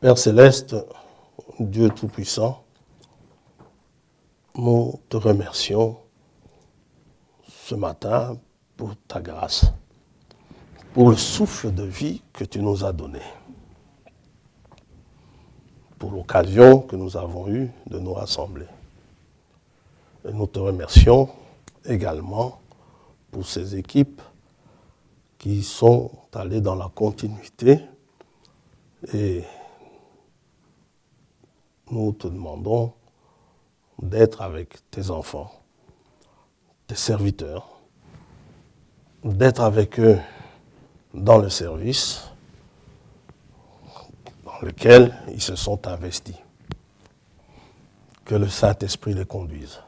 Père Céleste, Dieu Tout-Puissant, nous te remercions ce matin pour ta grâce, pour le souffle de vie que tu nous as donné, pour l'occasion que nous avons eue de nous rassembler. Et nous te remercions également pour ces équipes qui sont allées dans la continuité et nous te demandons d'être avec tes enfants, tes serviteurs, d'être avec eux dans le service dans lequel ils se sont investis. Que le Saint-Esprit les conduise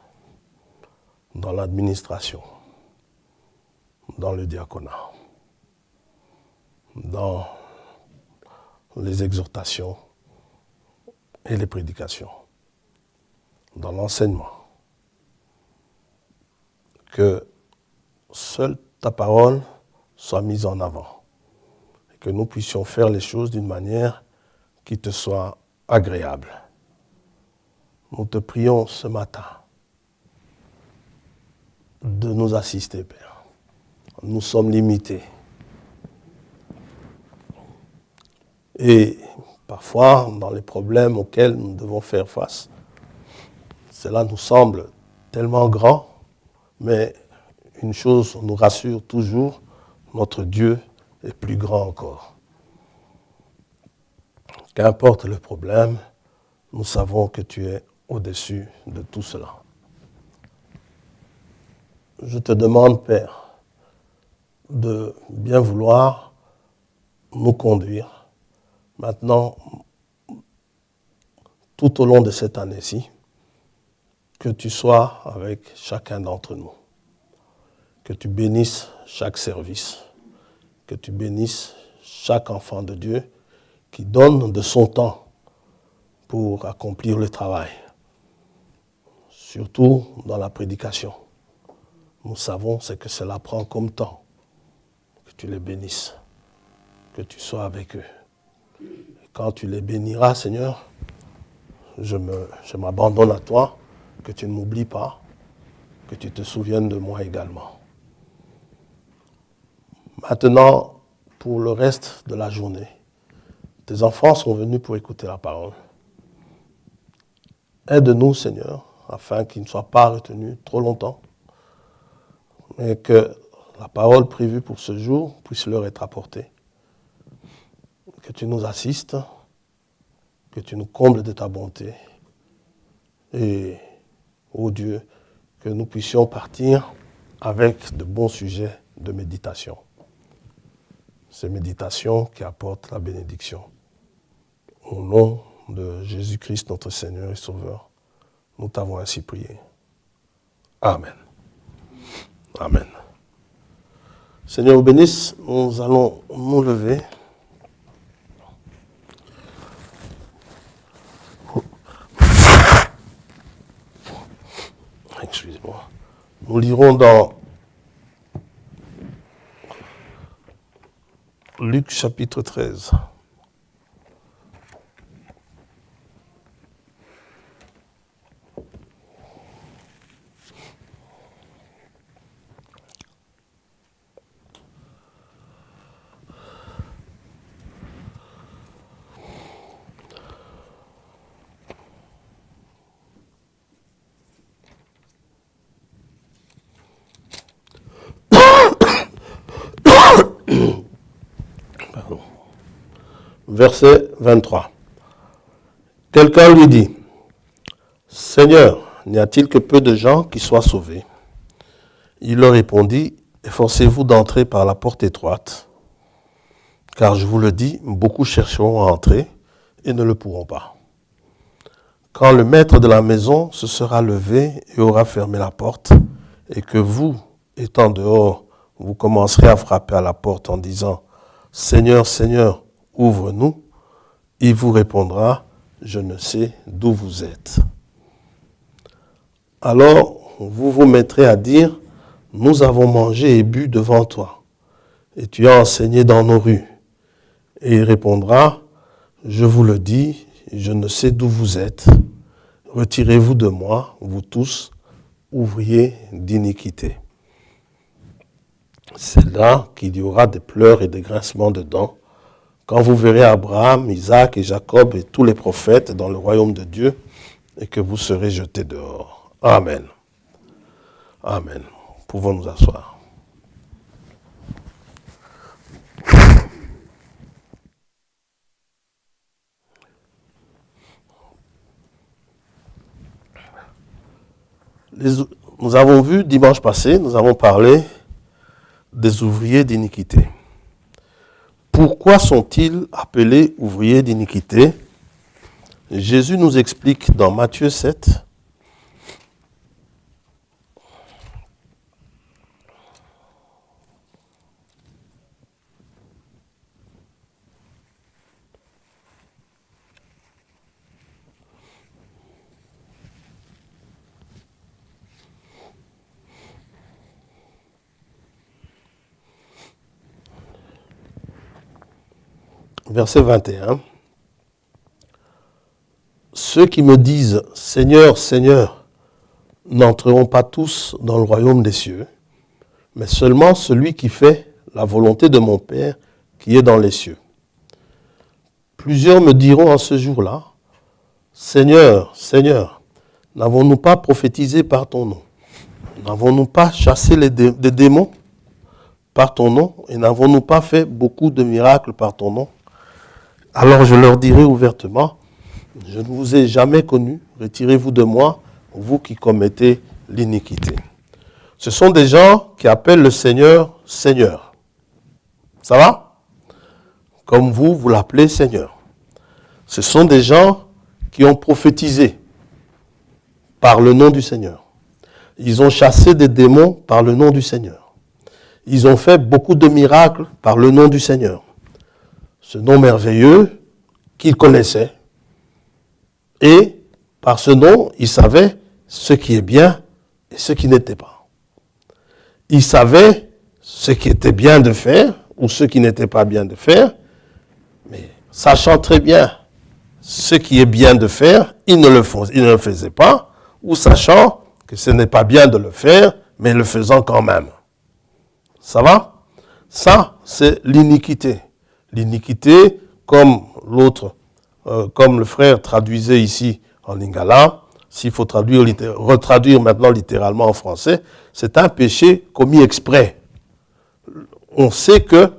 dans l'administration, dans le diaconat, dans les exhortations et les prédications, dans l'enseignement. Que seule ta parole soit mise en avant et que nous puissions faire les choses d'une manière qui te soit agréable. Nous te prions ce matin de nous assister, Père. Nous sommes limités. Et parfois, dans les problèmes auxquels nous devons faire face, cela nous semble tellement grand, mais une chose nous rassure toujours, notre Dieu est plus grand encore. Qu'importe le problème, nous savons que tu es au-dessus de tout cela. Je te demande, Père, de bien vouloir nous conduire maintenant, tout au long de cette année-ci, que tu sois avec chacun d'entre nous, que tu bénisses chaque service, que tu bénisses chaque enfant de Dieu qui donne de son temps pour accomplir le travail, surtout dans la prédication. Nous savons ce que cela prend comme temps, que tu les bénisses, que tu sois avec eux. Et quand tu les béniras, Seigneur, je m'abandonne à toi, que tu ne m'oublies pas, que tu te souviennes de moi également. Maintenant, pour le reste de la journée, tes enfants sont venus pour écouter la parole. Aide-nous, Seigneur, afin qu'ils ne soient pas retenus trop longtemps, mais que la parole prévue pour ce jour puisse leur être apportée. Que tu nous assistes, que tu nous combles de ta bonté. Et, ô Dieu, que nous puissions partir avec de bons sujets de méditation. Ces méditations qui apportent la bénédiction. Au nom de Jésus-Christ, notre Seigneur et Sauveur, nous t'avons ainsi prié. Amen. Amen. Seigneur vous bénisse, nous allons nous lever. Excusez-moi. Nous lirons dans Luc chapitre 13. Verset 23. Quelqu'un lui dit, « Seigneur, n'y a-t-il que peu de gens qui soient sauvés ?» Il leur répondit, « Efforcez-vous d'entrer par la porte étroite, car je vous le dis, beaucoup chercheront à entrer et ne le pourront pas. Quand le maître de la maison se sera levé et aura fermé la porte, et que vous, étant dehors, vous commencerez à frapper à la porte en disant, « Seigneur, Seigneur, ouvre-nous », il vous répondra, « Je ne sais d'où vous êtes. » Alors, vous vous mettrez à dire, « Nous avons mangé et bu devant toi, et tu as enseigné dans nos rues. » Et il répondra, « je vous le dis, je ne sais d'où vous êtes. Retirez-vous de moi, vous tous, ouvriers d'iniquité. C'est là qu'il y aura des pleurs et des grincements de dents, quand vous verrez Abraham, Isaac et Jacob et tous les prophètes dans le royaume de Dieu, et que vous serez jetés dehors. Amen. Amen. Pouvons nous asseoir. Nous avons vu dimanche passé, nous avons parlé des ouvriers d'iniquité. Pourquoi sont-ils appelés ouvriers d'iniquité? Jésus nous explique dans Matthieu 7, verset 21. Ceux qui me disent « Seigneur, Seigneur » n'entreront pas tous dans le royaume des cieux, mais seulement celui qui fait la volonté de mon Père qui est dans les cieux. Plusieurs me diront en ce jour-là, « Seigneur, Seigneur, n'avons-nous pas prophétisé par ton nom? N'avons-nous pas chassé des démons par ton nom? Et n'avons-nous pas fait beaucoup de miracles par ton nom? » Alors je leur dirai ouvertement, je ne vous ai jamais connu, retirez-vous de moi, vous qui commettez l'iniquité. Ce sont des gens qui appellent le Seigneur, Seigneur. Ça va? Comme vous l'appelez Seigneur. Ce sont des gens qui ont prophétisé par le nom du Seigneur. Ils ont chassé des démons par le nom du Seigneur. Ils ont fait beaucoup de miracles par le nom du Seigneur. Ce nom merveilleux qu'ils connaissaient. Et par ce nom, ils savaient ce qui est bien et ce qui n'était pas. Ils savaient ce qui était bien de faire ou ce qui n'était pas bien de faire, mais sachant très bien ce qui est bien de faire, ils ne le faisaient pas, ou sachant que ce n'est pas bien de le faire, mais le faisant quand même. Ça va? Ça, c'est l'iniquité. L'iniquité, comme comme le frère traduisait ici en lingala, s'il faut retraduire maintenant littéralement en français, c'est un péché commis exprès. On sait que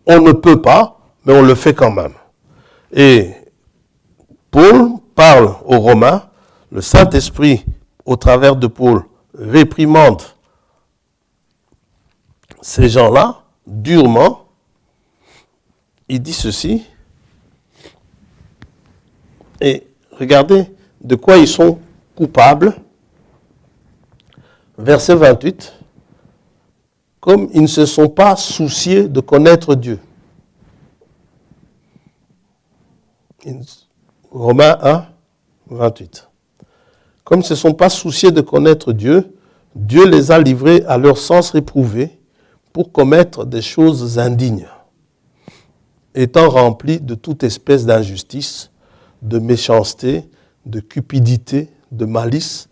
on ne peut pas, mais on le fait quand même. Et Paul parle aux Romains, le Saint-Esprit, au travers de Paul, réprimande ces gens-là durement. Il dit ceci, et regardez de quoi ils sont coupables. Verset 28, comme ils ne se sont pas souciés de connaître Dieu. Romains 1, 28. Comme ils ne se sont pas souciés de connaître Dieu, Dieu les a livrés à leur sens réprouvé pour commettre des choses indignes, étant remplis de toute espèce d'injustice, de méchanceté, de cupidité, de malice,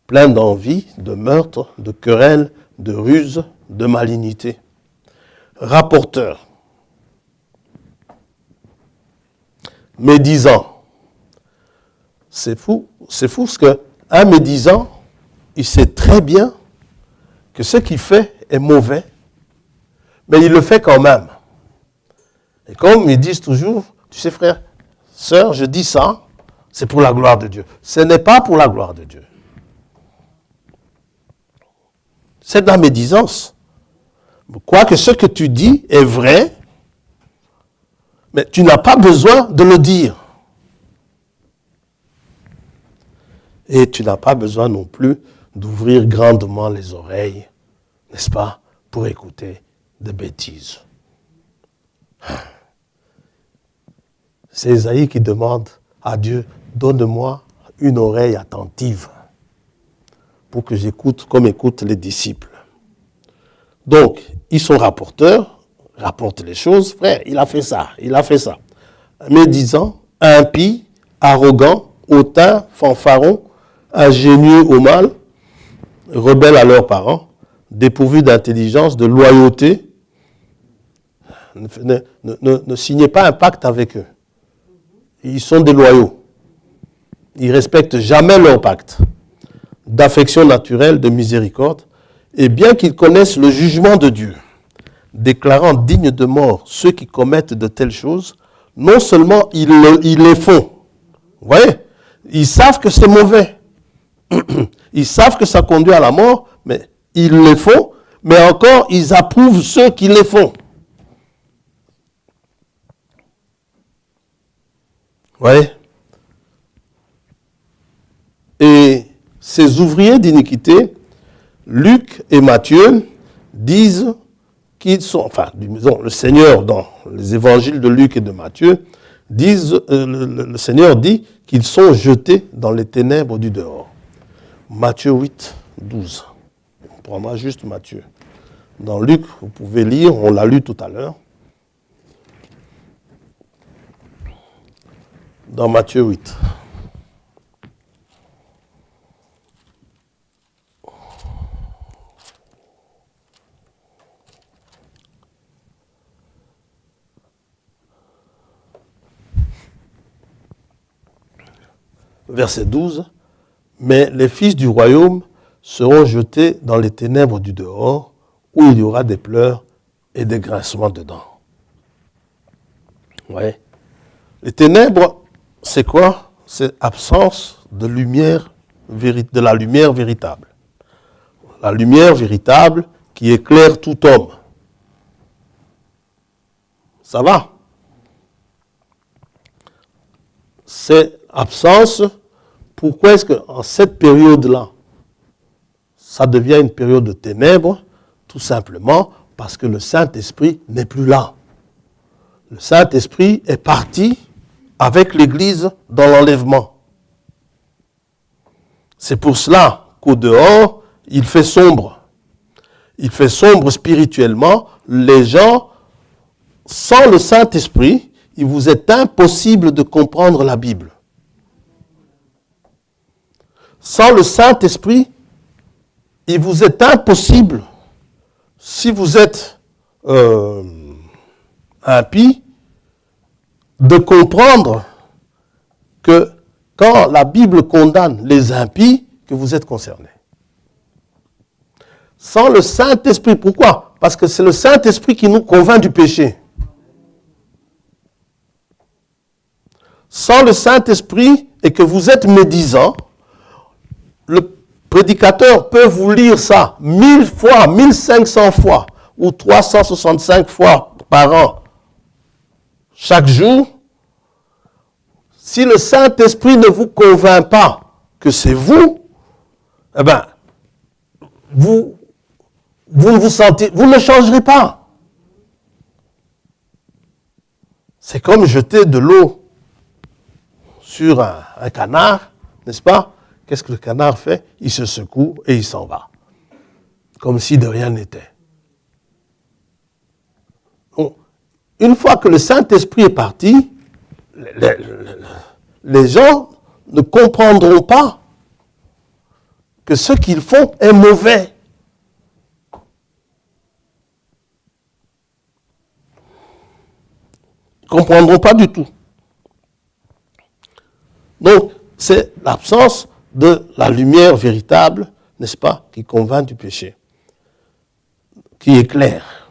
plein d'envie, de meurtre, de querelles, de ruse, de malignité. Rapporteurs, médisants. C'est fou parce qu'un médisant, il sait très bien que ce qu'il fait est mauvais, mais il le fait quand même. Et comme ils disent toujours, tu sais frère, sœur, je dis ça, c'est pour la gloire de Dieu. Ce n'est pas pour la gloire de Dieu. C'est de la médisance. Quoique ce que tu dis est vrai, mais tu n'as pas besoin de le dire. Et tu n'as pas besoin non plus d'ouvrir grandement les oreilles, n'est-ce pas, pour écouter des bêtises. C'est Ésaïe qui demande à Dieu, donne-moi une oreille attentive pour que j'écoute comme écoutent les disciples. Donc, ils sont rapporteurs, rapportent les choses. Frère, il a fait ça, il a fait ça. Médisant, impies, arrogants, hautains, fanfarons, ingénieux au mal, rebelles à leurs parents, dépourvus d'intelligence, de loyauté. Ne signez pas un pacte avec eux. Ils sont déloyaux. Ils ne respectent jamais leur pacte d'affection naturelle, de miséricorde, et bien qu'ils connaissent le jugement de Dieu, déclarant dignes de mort ceux qui commettent de telles choses, non seulement ils les font, vous voyez, ils savent que c'est mauvais, ils savent que ça conduit à la mort, mais ils les font, mais encore ils approuvent ceux qui les font. Vous voyez? Et ces ouvriers d'iniquité, Luc et Matthieu, disent qu'ils sont, enfin, disons, le Seigneur dans les évangiles de Luc et de Matthieu, le Seigneur dit qu'ils sont jetés dans les ténèbres du dehors. Matthieu 8, 12. On prendra juste Matthieu. Dans Luc, vous pouvez lire, on l'a lu tout à l'heure. Dans Matthieu 8. Verset 12, mais les fils du royaume seront jetés dans les ténèbres du dehors, où il y aura des pleurs et des grincements de dents. Ouais. Les ténèbres, c'est quoi? C'est absence de lumière, de la lumière véritable. La lumière véritable qui éclaire tout homme. Ça va? C'est absence. Pourquoi est-ce qu'en cette période-là, ça devient une période de ténèbres? Tout simplement parce que le Saint-Esprit n'est plus là. Le Saint-Esprit est parti avec l'Église dans l'enlèvement. C'est pour cela qu'au dehors, il fait sombre. Il fait sombre spirituellement. Les gens, sans le Saint-Esprit, il vous est impossible de comprendre la Bible. Sans le Saint-Esprit, il vous est impossible, si vous êtes impie, de comprendre que quand la Bible condamne les impies, que vous êtes concerné. Sans le Saint-Esprit, pourquoi? Parce que c'est le Saint-Esprit qui nous convainc du péché. Sans le Saint-Esprit et que vous êtes médisant, le prédicateur peut vous lire ça 1000 fois, 1500 fois ou 365 fois par an, chaque jour. Si le Saint-Esprit ne vous convainc pas que c'est vous, eh bien, vous ne vous sentez, vous ne changerez pas. C'est comme jeter de l'eau sur un canard, n'est-ce pas? Qu'est-ce que le canard fait? Il se secoue et il s'en va. Comme si de rien n'était. Une fois que le Saint-Esprit est parti, les gens ne comprendront pas que ce qu'ils font est mauvais. Ils ne comprendront pas du tout. Donc, c'est l'absence de la lumière véritable, n'est-ce pas, qui convainc du péché, qui éclaire.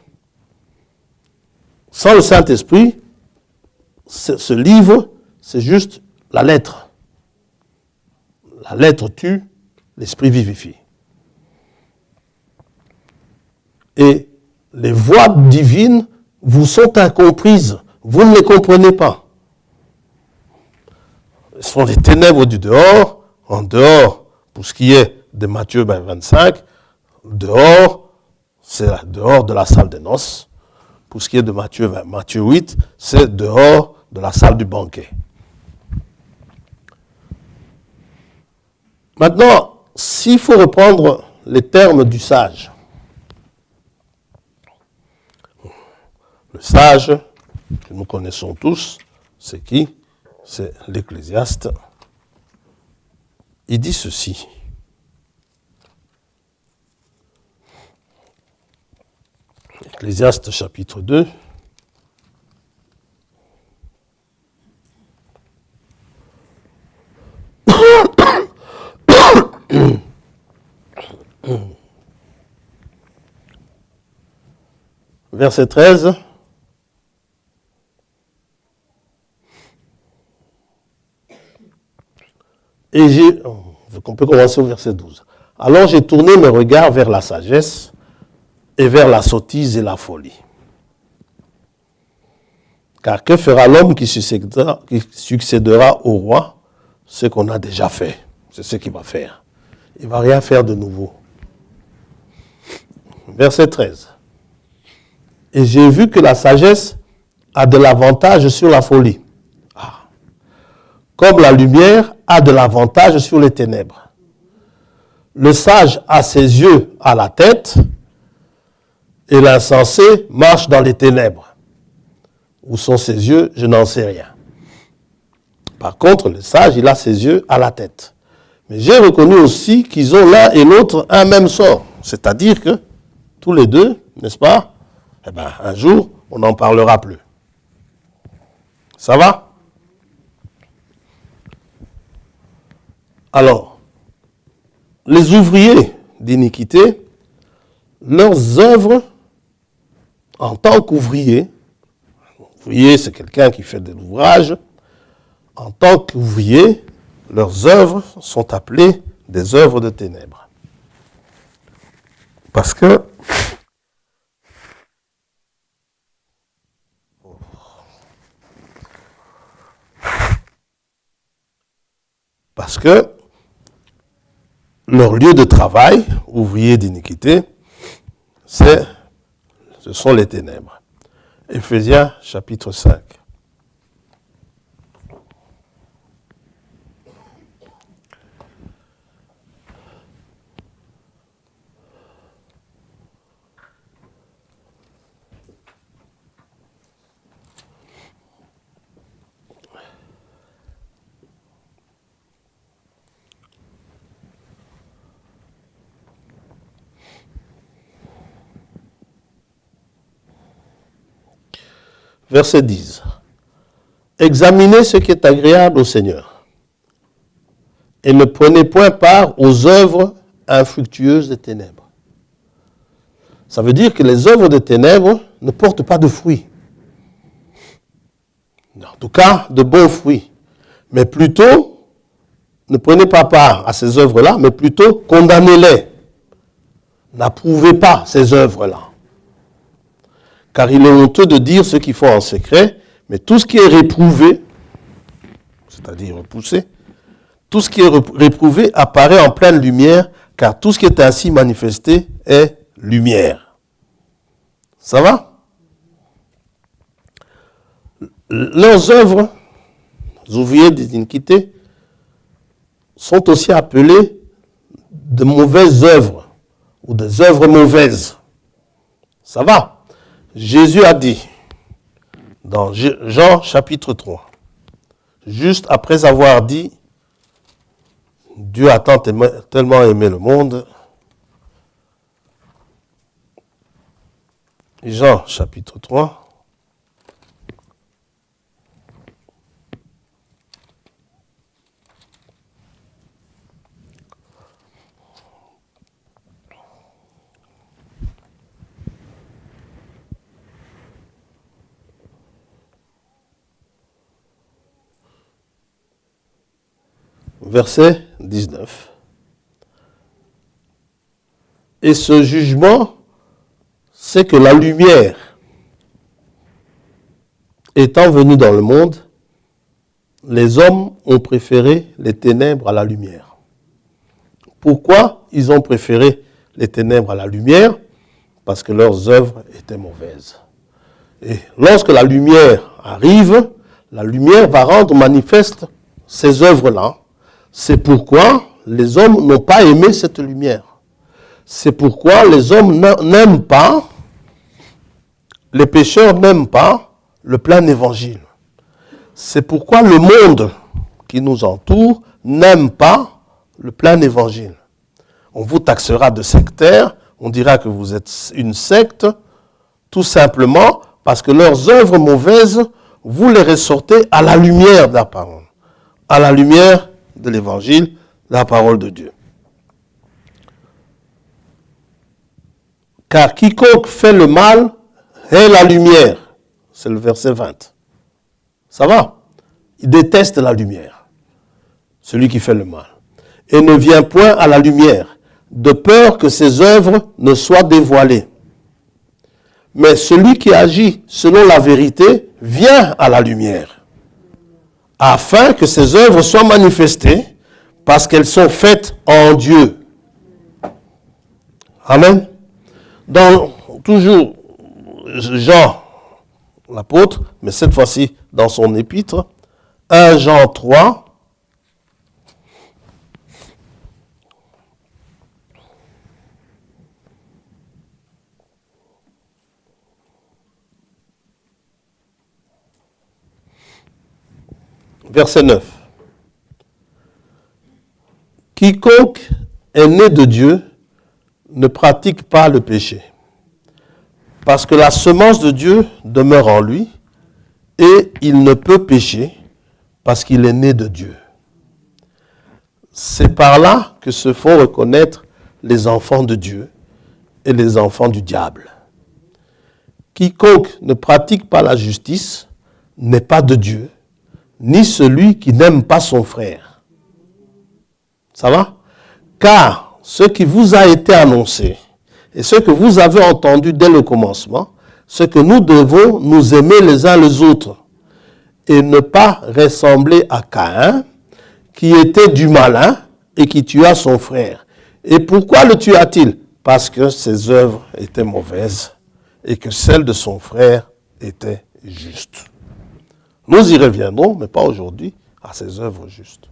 Sans le Saint-Esprit, ce livre, c'est juste la lettre. La lettre tue, l'esprit vivifie. Et les voix divines vous sont incomprises. Vous ne les comprenez pas. Ce sont les ténèbres du dehors. En dehors, pour ce qui est de Matthieu 25, dehors, c'est dehors de la salle des noces. Pour ce qui est de Matthieu 8, c'est dehors de la salle du banquet. Maintenant, s'il faut reprendre les termes du sage, le sage, que nous connaissons tous, c'est qui? c'est l'Ecclésiaste. Il dit ceci. Ecclésiaste chapitre 2. Verset 13. On peut commencer au verset 12. Alors j'ai tourné mes regards vers la sagesse et vers la sottise et la folie. Car que fera l'homme qui succédera au roi? Ce qu'on a déjà fait. C'est ce qu'il va faire. Il ne va rien faire de nouveau. Verset 13. Et j'ai vu que la sagesse a de l'avantage sur la folie. Comme la lumière a de l'avantage sur les ténèbres. Le sage a ses yeux à la tête et l'insensé marche dans les ténèbres. Où sont ses yeux? Je n'en sais rien. Par contre, le sage, il a ses yeux à la tête. Mais j'ai reconnu aussi qu'ils ont l'un et l'autre un même sort. C'est-à-dire que tous les deux, n'est-ce pas? Eh bien, un jour, on n'en parlera plus. Ça va? Alors, les ouvriers d'iniquité, leurs œuvres, en tant qu'ouvriers, ouvrier c'est quelqu'un qui fait de l'ouvrage, en tant qu'ouvriers, leurs œuvres sont appelées des œuvres de ténèbres. Parce que leur lieu de travail, ouvrier d'iniquité, ce sont les ténèbres. Éphésiens chapitre 5. Verset 10. Examinez ce qui est agréable au Seigneur et ne prenez point part aux œuvres infructueuses des ténèbres. Ça veut dire que les œuvres des ténèbres ne portent pas de fruits. En tout cas, de bons fruits. Mais plutôt, ne prenez pas part à ces œuvres-là, mais plutôt condamnez-les. N'approuvez pas ces œuvres-là. Car il est honteux de dire ce qu'ils font en secret, mais tout ce qui est réprouvé, c'est-à-dire repoussé, tout ce qui est réprouvé apparaît en pleine lumière, car tout ce qui est ainsi manifesté est lumière. Ça va? Leurs œuvres, les ouvriers d'iniquité, sont aussi appelées de mauvaises œuvres, ou des œuvres mauvaises. Ça va? Jésus a dit, dans Jean chapitre 3, juste après avoir dit, Dieu a tellement aimé le monde, Jean chapitre 3, verset 19. Et ce jugement, c'est que la lumière, étant venue dans le monde, les hommes ont préféré les ténèbres à la lumière. Pourquoi ils ont préféré les ténèbres à la lumière? Parce que leurs œuvres étaient mauvaises. Et lorsque la lumière arrive, la lumière va rendre manifeste ces œuvres-là. C'est pourquoi les hommes n'ont pas aimé cette lumière. C'est pourquoi les hommes n'aiment pas, les pécheurs n'aiment pas le plein évangile. C'est pourquoi le monde qui nous entoure n'aime pas le plein évangile. On vous taxera de sectaire, on dira que vous êtes une secte, tout simplement parce que leurs œuvres mauvaises, vous les ressortez à la lumière de la parole, à la lumière de l'évangile, de la parole de Dieu. Car quiconque fait le mal est la lumière. C'est le verset 20. Ça va? Il déteste la lumière, celui qui fait le mal. Et ne vient point à la lumière, de peur que ses œuvres ne soient dévoilées. Mais celui qui agit selon la vérité vient à la lumière, afin que ses œuvres soient manifestées, parce qu'elles sont faites en Dieu. Amen. Dans toujours Jean, l'apôtre, mais cette fois-ci dans son épître, 1 Jean 3, verset 9. Quiconque est né de Dieu ne pratique pas le péché, parce que la semence de Dieu demeure en lui, et il ne peut pécher, parce qu'il est né de Dieu. C'est par là que se font reconnaître les enfants de Dieu et les enfants du diable. Quiconque ne pratique pas la justice n'est pas de Dieu, ni celui qui n'aime pas son frère. Ça va? Car ce qui vous a été annoncé et ce que vous avez entendu dès le commencement, c'est que nous devons nous aimer les uns les autres et ne pas ressembler à Caïn, qui était du malin et qui tua son frère. Et pourquoi le tua-t-il? Parce que ses œuvres étaient mauvaises et que celles de son frère étaient justes. Nous y reviendrons, mais pas aujourd'hui, à ses œuvres justes.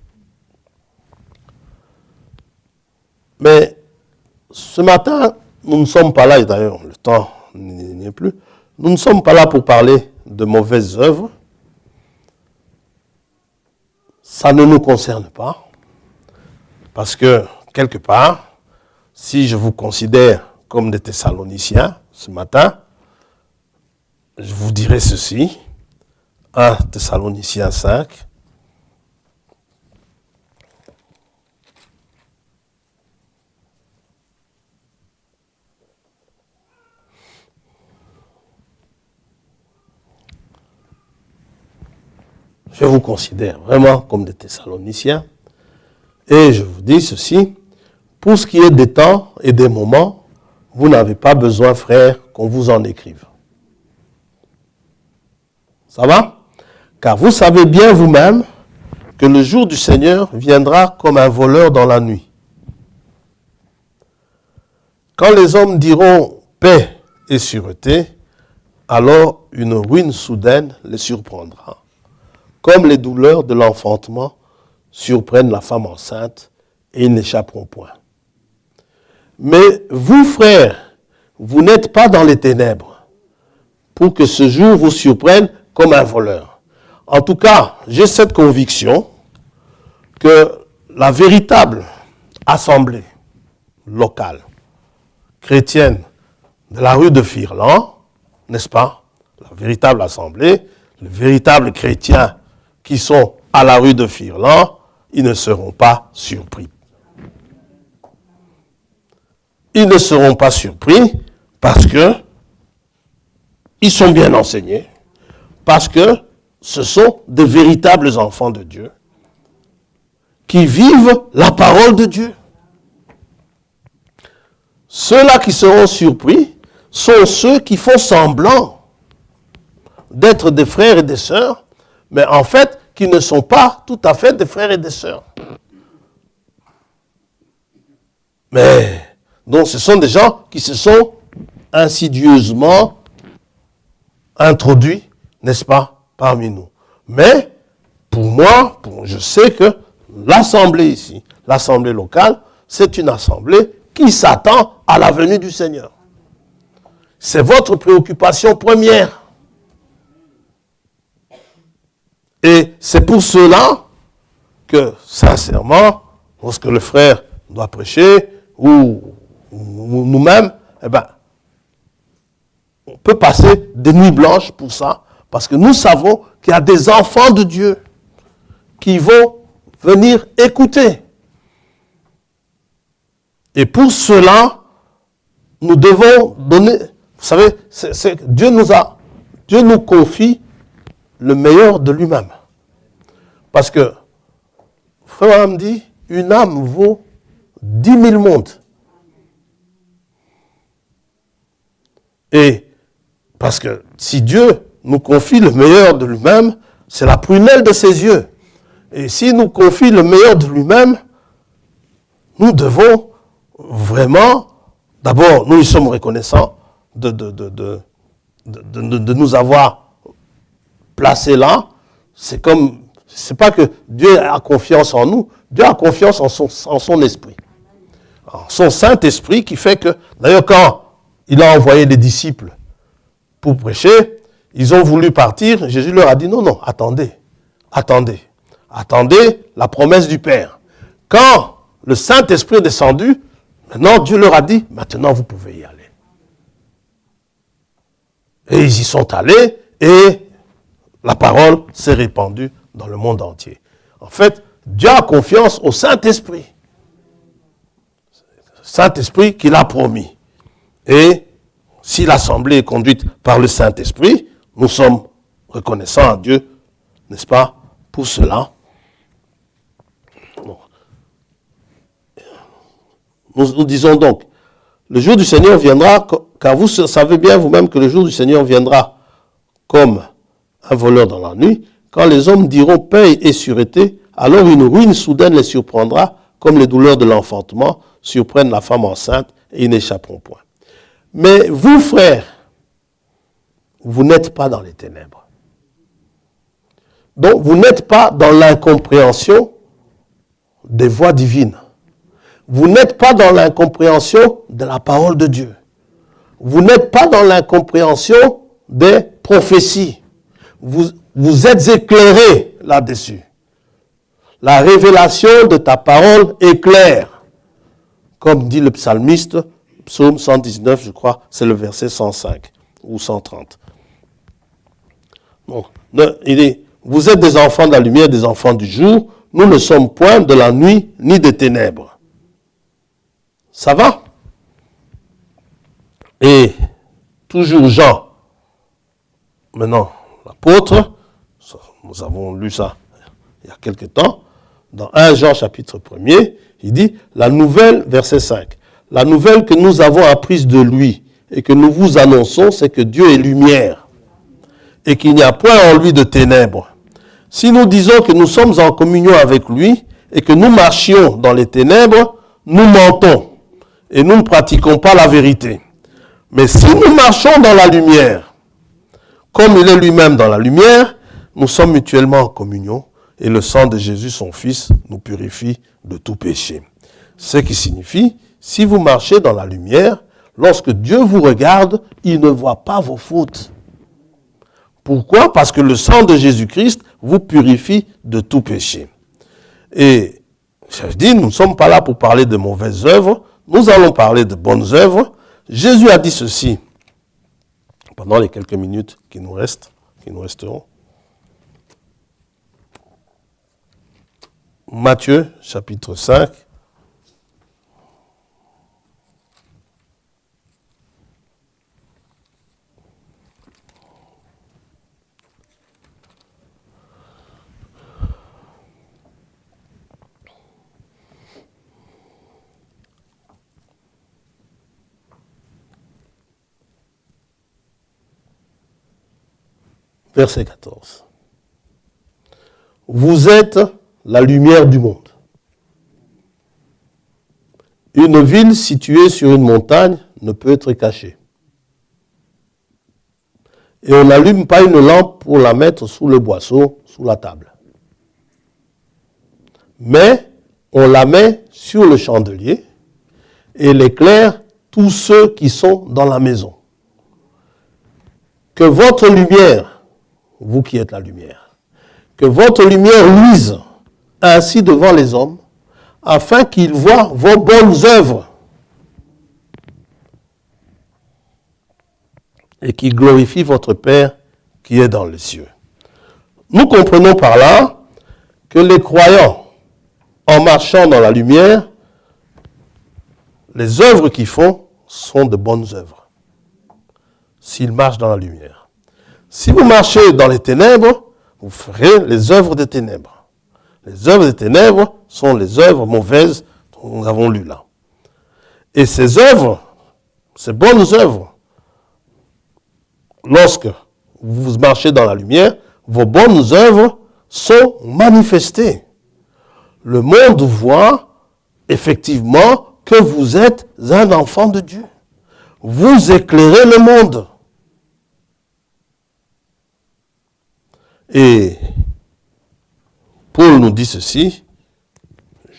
Mais ce matin, nous ne sommes pas là, et d'ailleurs le temps n'y est plus, nous ne sommes pas là pour parler de mauvaises œuvres. Ça ne nous concerne pas, parce que, quelque part, si je vous considère comme des Thessaloniciens ce matin, je vous dirai ceci, 1 Thessaloniciens 5, je vous considère vraiment comme des Thessaloniciens. Et je vous dis ceci, pour ce qui est des temps et des moments, vous n'avez pas besoin, frères, qu'on vous en écrive. Ça va? Car vous savez bien vous-même que le jour du Seigneur viendra comme un voleur dans la nuit. Quand les hommes diront paix et sûreté, alors une ruine soudaine les surprendra. Comme les douleurs de l'enfantement surprennent la femme enceinte, et ils n'échapperont point. Mais vous, frères, vous n'êtes pas dans les ténèbres, pour que ce jour vous surprenne comme un voleur. En tout cas, j'ai cette conviction que la véritable assemblée locale, chrétienne, de la rue de Firlan, n'est-ce pas? La véritable assemblée, les véritables chrétiens qui sont à la rue de Firlan, ils ne seront pas surpris. Ils ne seront pas surpris parce que ils sont bien enseignés, parce que ce sont de véritables enfants de Dieu qui vivent la parole de Dieu. Ceux-là qui seront surpris sont ceux qui font semblant d'être des frères et des sœurs, mais en fait, qui ne sont pas tout à fait des frères et des sœurs. Mais, donc ce sont des gens qui se sont insidieusement introduits, n'est-ce pas, parmi nous. Mais, pour moi, je sais que l'assemblée ici, l'assemblée locale, c'est une assemblée qui s'attend à la venue du Seigneur. C'est votre préoccupation première. Et c'est pour cela que, sincèrement, lorsque le frère doit prêcher, ou nous-mêmes, eh ben, on peut passer des nuits blanches pour ça, parce que nous savons qu'il y a des enfants de Dieu qui vont venir écouter. Et pour cela, nous devons donner, vous savez, Dieu nous confie le meilleur de lui-même. Parce que, frère me dit, une âme vaut 10 000 mondes. Et parce que si Dieu nous confie le meilleur de lui-même, c'est la prunelle de ses yeux. Et s'il nous confie le meilleur de lui-même, nous devons vraiment, d'abord, nous lui sommes reconnaissants de nous avoir placés là. C'est pas que Dieu a confiance en nous, Dieu a confiance en son esprit. En son Saint-Esprit qui fait que, d'ailleurs, quand il a envoyé les disciples pour prêcher, ils ont voulu partir, Jésus leur a dit, non, attendez la promesse du Père. Quand le Saint-Esprit est descendu, maintenant Dieu leur a dit, maintenant vous pouvez y aller. Et ils y sont allés et la parole s'est répandue dans le monde entier. En fait, Dieu a confiance au Saint-Esprit. Saint-Esprit qu'il a promis. Et si l'assemblée est conduite par le Saint-Esprit, nous sommes reconnaissants à Dieu, n'est-ce pas, pour cela. Nous disons donc, le jour du Seigneur viendra, car vous savez bien vous-même que le jour du Seigneur viendra comme un voleur dans la nuit, quand les hommes diront paix et sûreté, alors une ruine soudaine les surprendra, comme les douleurs de l'enfantement surprennent la femme enceinte et ils n'échapperont point. Mais vous, frères, vous n'êtes pas dans les ténèbres. Donc, vous n'êtes pas dans l'incompréhension des voies divines. Vous n'êtes pas dans l'incompréhension de la parole de Dieu. Vous n'êtes pas dans l'incompréhension des prophéties. Vous êtes éclairés là-dessus. La révélation de ta parole est claire. Comme dit le psalmiste, psaume 119, je crois, c'est le verset 105 ou 130. Donc, il dit, vous êtes des enfants de la lumière, des enfants du jour. Nous ne sommes point de la nuit ni des ténèbres. Ça va? Et toujours Jean, maintenant l'apôtre, nous avons lu ça il y a quelque temps, dans 1 Jean chapitre 1er, il dit, la nouvelle, verset 5, la nouvelle que nous avons apprise de lui et que nous vous annonçons, c'est que Dieu est lumière et qu'il n'y a point en lui de ténèbres. Si nous disons que nous sommes en communion avec lui et que nous marchions dans les ténèbres, nous mentons et nous ne pratiquons pas la vérité. Mais si nous marchons dans la lumière, comme il est lui-même dans la lumière, nous sommes mutuellement en communion et le sang de Jésus, son Fils, nous purifie de tout péché. Ce qui signifie, si vous marchez dans la lumière, lorsque Dieu vous regarde, il ne voit pas vos fautes. Pourquoi? Parce que le sang de Jésus-Christ vous purifie de tout péché. Et je dis, nous ne sommes pas là pour parler de mauvaises œuvres, nous allons parler de bonnes œuvres. Jésus a dit ceci, pendant les quelques minutes qui nous resteront. Matthieu, chapitre 5. Verset 14. Vous êtes la lumière du monde. Une ville située sur une montagne ne peut être cachée. Et on n'allume pas une lampe pour la mettre sous le boisseau, sous la table. Mais on la met sur le chandelier et elle éclaire tous ceux qui sont dans la maison. Que votre lumière, vous qui êtes la lumière, que votre lumière luise ainsi devant les hommes, afin qu'ils voient vos bonnes œuvres et qu'ils glorifient votre Père qui est dans les cieux. Nous comprenons par là que les croyants, en marchant dans la lumière, les œuvres qu'ils font sont de bonnes œuvres, s'ils marchent dans la lumière. Si vous marchez dans les ténèbres, vous ferez les œuvres des ténèbres. Les œuvres des ténèbres sont les œuvres mauvaises dont nous avons lu là. Et ces œuvres, ces bonnes œuvres, lorsque vous marchez dans la lumière, vos bonnes œuvres sont manifestées. Le monde voit effectivement que vous êtes un enfant de Dieu. Vous éclairez le monde. Et Paul nous dit ceci,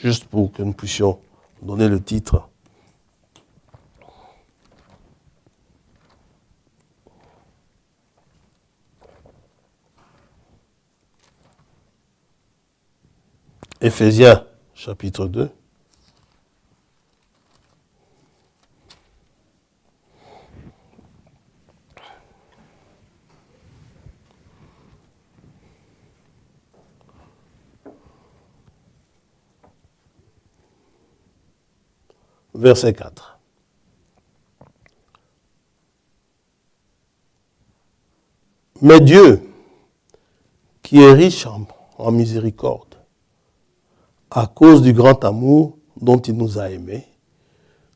juste pour que nous puissions donner le titre. Éphésiens, chapitre 2. Verset 4. Mais Dieu, qui est riche en miséricorde, à cause du grand amour dont il nous a aimés,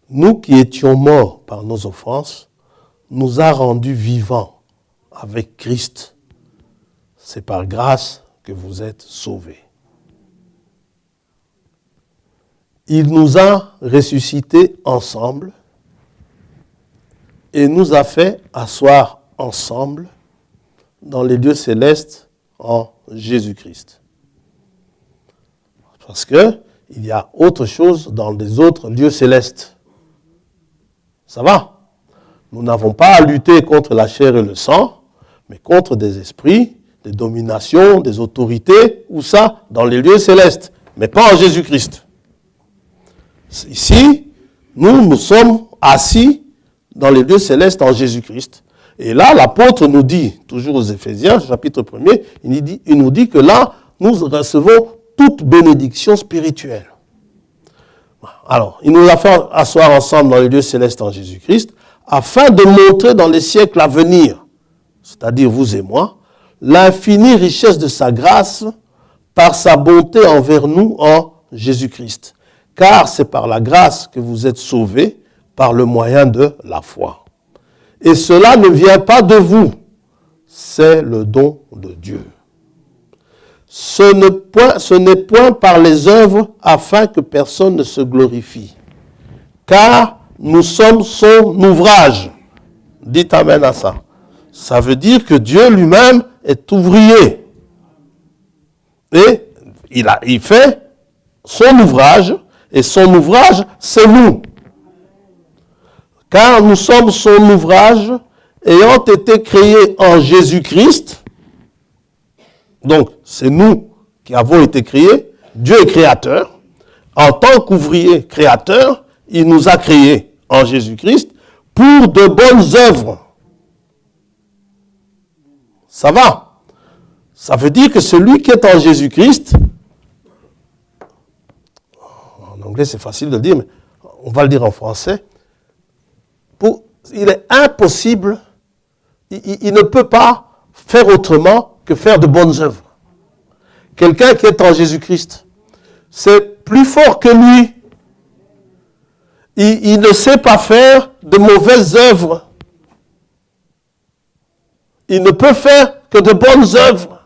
nous qui étions morts par nos offenses, nous a rendus vivants avec Christ. C'est par grâce que vous êtes sauvés. Il nous a ressuscités ensemble et nous a fait asseoir ensemble dans les lieux célestes en Jésus-Christ. Parce qu'il y a autre chose dans les autres lieux célestes. Ça va? Nous n'avons pas à lutter contre la chair et le sang, mais contre des esprits, des dominations, des autorités, ou ça, dans les lieux célestes, mais pas en Jésus-Christ. Ici, nous sommes assis dans les lieux célestes en Jésus-Christ. Et là, l'apôtre nous dit, toujours aux Éphésiens, chapitre 1er, il nous dit que là, nous recevons toute bénédiction spirituelle. Alors, il nous a fait asseoir ensemble dans les lieux célestes en Jésus-Christ, afin de montrer dans les siècles à venir, c'est-à-dire vous et moi, l'infinie richesse de sa grâce par sa bonté envers nous en Jésus-Christ. Car c'est par la grâce que vous êtes sauvés par le moyen de la foi. Et cela ne vient pas de vous, c'est le don de Dieu. Ce n'est point par les œuvres afin que personne ne se glorifie. Car nous sommes son ouvrage. Dites amen à ça. Ça veut dire que Dieu lui-même est ouvrier. Et il fait son ouvrage. Et son ouvrage, c'est nous. Car nous sommes son ouvrage, ayant été créés en Jésus-Christ. Donc, c'est nous qui avons été créés. Dieu est créateur. En tant qu'ouvrier créateur, il nous a créés en Jésus-Christ pour de bonnes œuvres. Ça va? Ça veut dire que celui qui est en Jésus-Christ, en anglais c'est facile de le dire, mais on va le dire en français, il est impossible, il ne peut pas faire autrement que faire de bonnes œuvres. Quelqu'un qui est en Jésus-Christ, c'est plus fort que lui. Il ne sait pas faire de mauvaises œuvres. Il ne peut faire que de bonnes œuvres.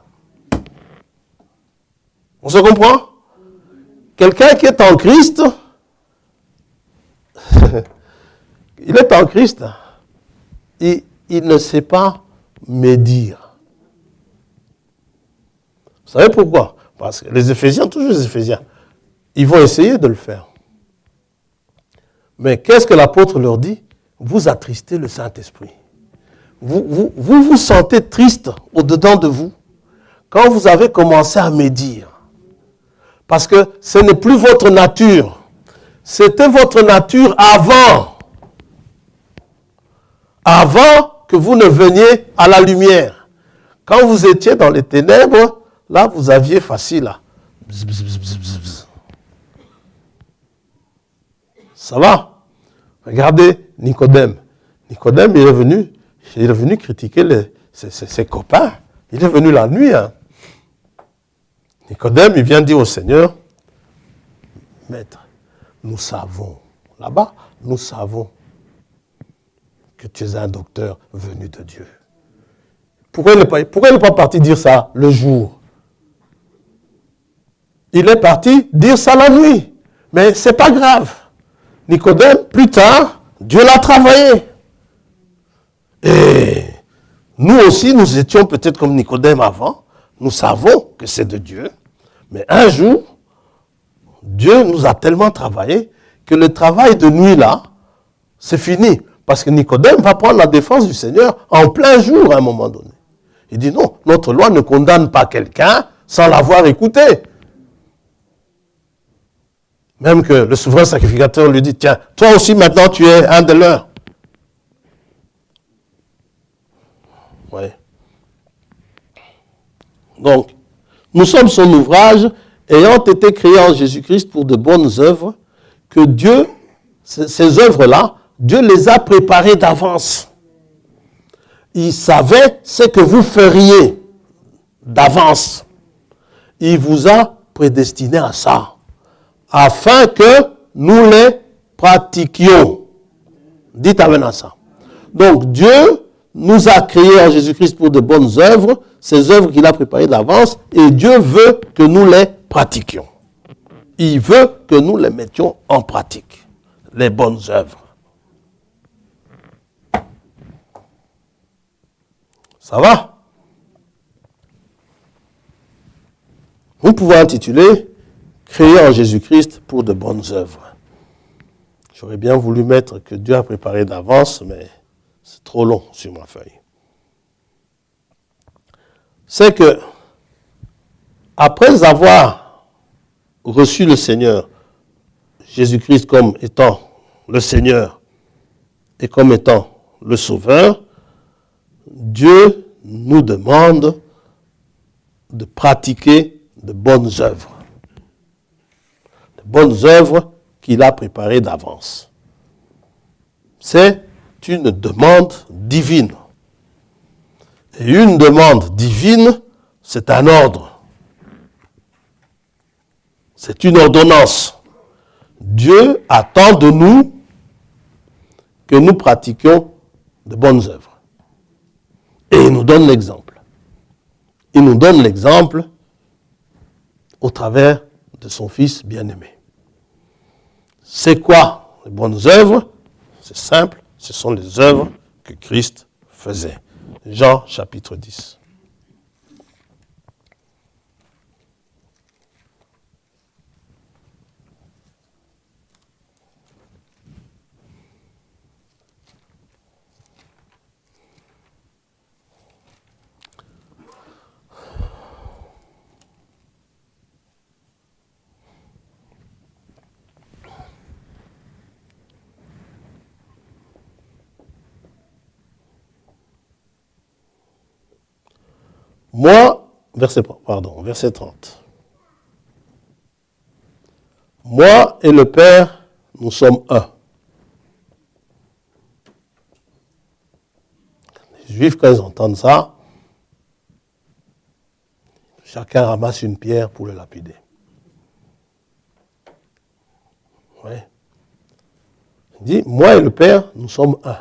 On se comprend? Quelqu'un qui est en Christ, il est en Christ, il ne sait pas médire. Vous savez pourquoi? Parce que les Éphésiens, toujours les Éphésiens, ils vont essayer de le faire. Mais qu'est-ce que l'apôtre leur dit? Vous attristez le Saint-Esprit. Vous vous sentez triste au-dedans de vous quand vous avez commencé à médire, parce que ce n'est plus votre nature, c'était votre nature avant. Avant que vous ne veniez à la lumière. Quand vous étiez dans les ténèbres, là, vous aviez facile à... Bzz, bzz, bzz, bzz, bzz. Ça va? Regardez Nicodème. Nicodème, il est venu critiquer ses copains. Il est venu la nuit. Hein. Nicodème, il vient dire au Seigneur, Maître, nous savons, là-bas, nous savons que tu es un docteur venu de Dieu. Pourquoi il n'est pas parti dire ça le jour? Il est parti dire ça la nuit. Mais ce n'est pas grave. Nicodème, plus tard, Dieu l'a travaillé. Et nous aussi, nous étions peut-être comme Nicodème avant. Nous savons que c'est de Dieu. Mais un jour, Dieu nous a tellement travaillé que le travail de nuit là, c'est fini. Parce que Nicodème va prendre la défense du Seigneur en plein jour à un moment donné. Il dit non, notre loi ne condamne pas quelqu'un sans l'avoir écouté. Même que le souverain sacrificateur lui dit, tiens, toi aussi maintenant tu es un de leurs. Oui. Donc, nous sommes son ouvrage, ayant été créés en Jésus-Christ pour de bonnes œuvres, que Dieu, ces œuvres-là, Dieu les a préparées d'avance. Il savait ce que vous feriez d'avance. Il vous a prédestiné à ça, afin que nous les pratiquions. Dites amen à ça. Donc Dieu nous a créés en Jésus-Christ pour de bonnes œuvres, ces œuvres qu'il a préparées d'avance, et Dieu veut que nous les pratiquions. Il veut que nous les mettions en pratique, les bonnes œuvres. Ça va? Nous pouvons intituler « Créés en Jésus-Christ pour de bonnes œuvres ». J'aurais bien voulu mettre que Dieu a préparé d'avance, mais c'est trop long sur ma feuille. C'est que, après avoir reçu le Seigneur, Jésus-Christ comme étant le Seigneur et comme étant le Sauveur, Dieu nous demande de pratiquer de bonnes œuvres. De bonnes œuvres qu'il a préparées d'avance. C'est une demande divine. Et une demande divine, c'est un ordre. C'est une ordonnance. Dieu attend de nous que nous pratiquions de bonnes œuvres. Et il nous donne l'exemple. Il nous donne l'exemple au travers de son Fils bien-aimé. C'est quoi les bonnes œuvres? C'est simple, ce sont les œuvres que Christ faisait. Jean chapitre 10. Moi, verset 30. Moi et le Père, nous sommes un. Les Juifs, quand ils entendent ça, chacun ramasse une pierre pour le lapider. Ouais. Il dit, moi et le Père, nous sommes un.